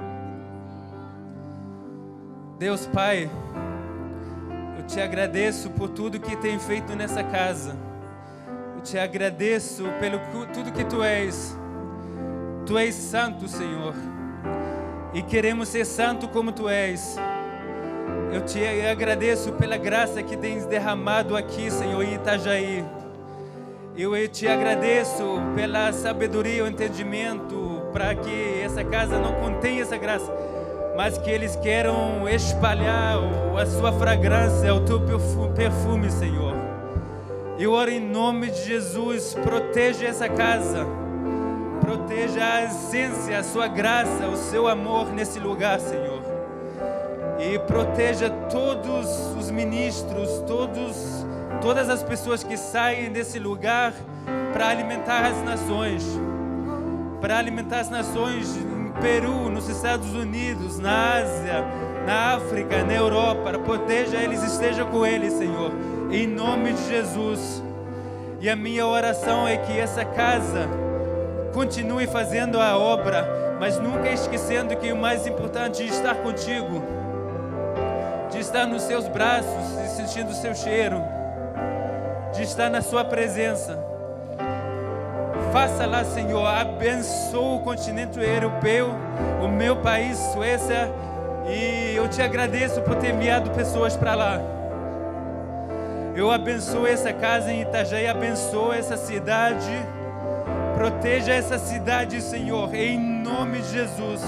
Deus Pai, eu te agradeço por tudo que tem feito nessa casa. Eu te agradeço pelo tudo que Tu és. Tu és santo, Senhor, e queremos ser santo como Tu és. Eu te agradeço pela graça que tens derramado aqui, Senhor, em Itajaí. Eu te agradeço pela sabedoria e o entendimento para que essa casa não contenha essa graça, mas que eles queiram espalhar a sua fragrância, o teu perfume, Senhor. Eu oro em nome de Jesus, proteja essa casa, proteja a essência, a sua graça, o seu amor nesse lugar, Senhor. E proteja todos os ministros, todas as pessoas que saem desse lugar para alimentar as nações, em Peru, nos Estados Unidos, na Ásia, na África, na Europa. Proteja eles, esteja com eles, Senhor, em nome de Jesus. E a minha oração é que essa casa continue fazendo a obra, mas nunca esquecendo que o mais importante é estar contigo, de estar nos seus braços e sentindo o seu cheiro, de estar na sua presença. Faça lá, Senhor, abençoa o continente europeu, o meu país, Suécia, e eu te agradeço por ter enviado pessoas para lá. Eu abençoo essa casa em Itajaí, abençoo essa cidade, proteja essa cidade, Senhor, em nome de Jesus,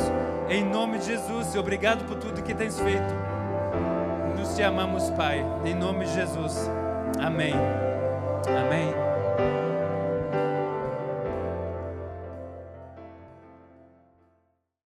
em nome de Jesus. Obrigado por tudo que tens feito. Nos te amamos, Pai, em nome de Jesus. Amém. Amém.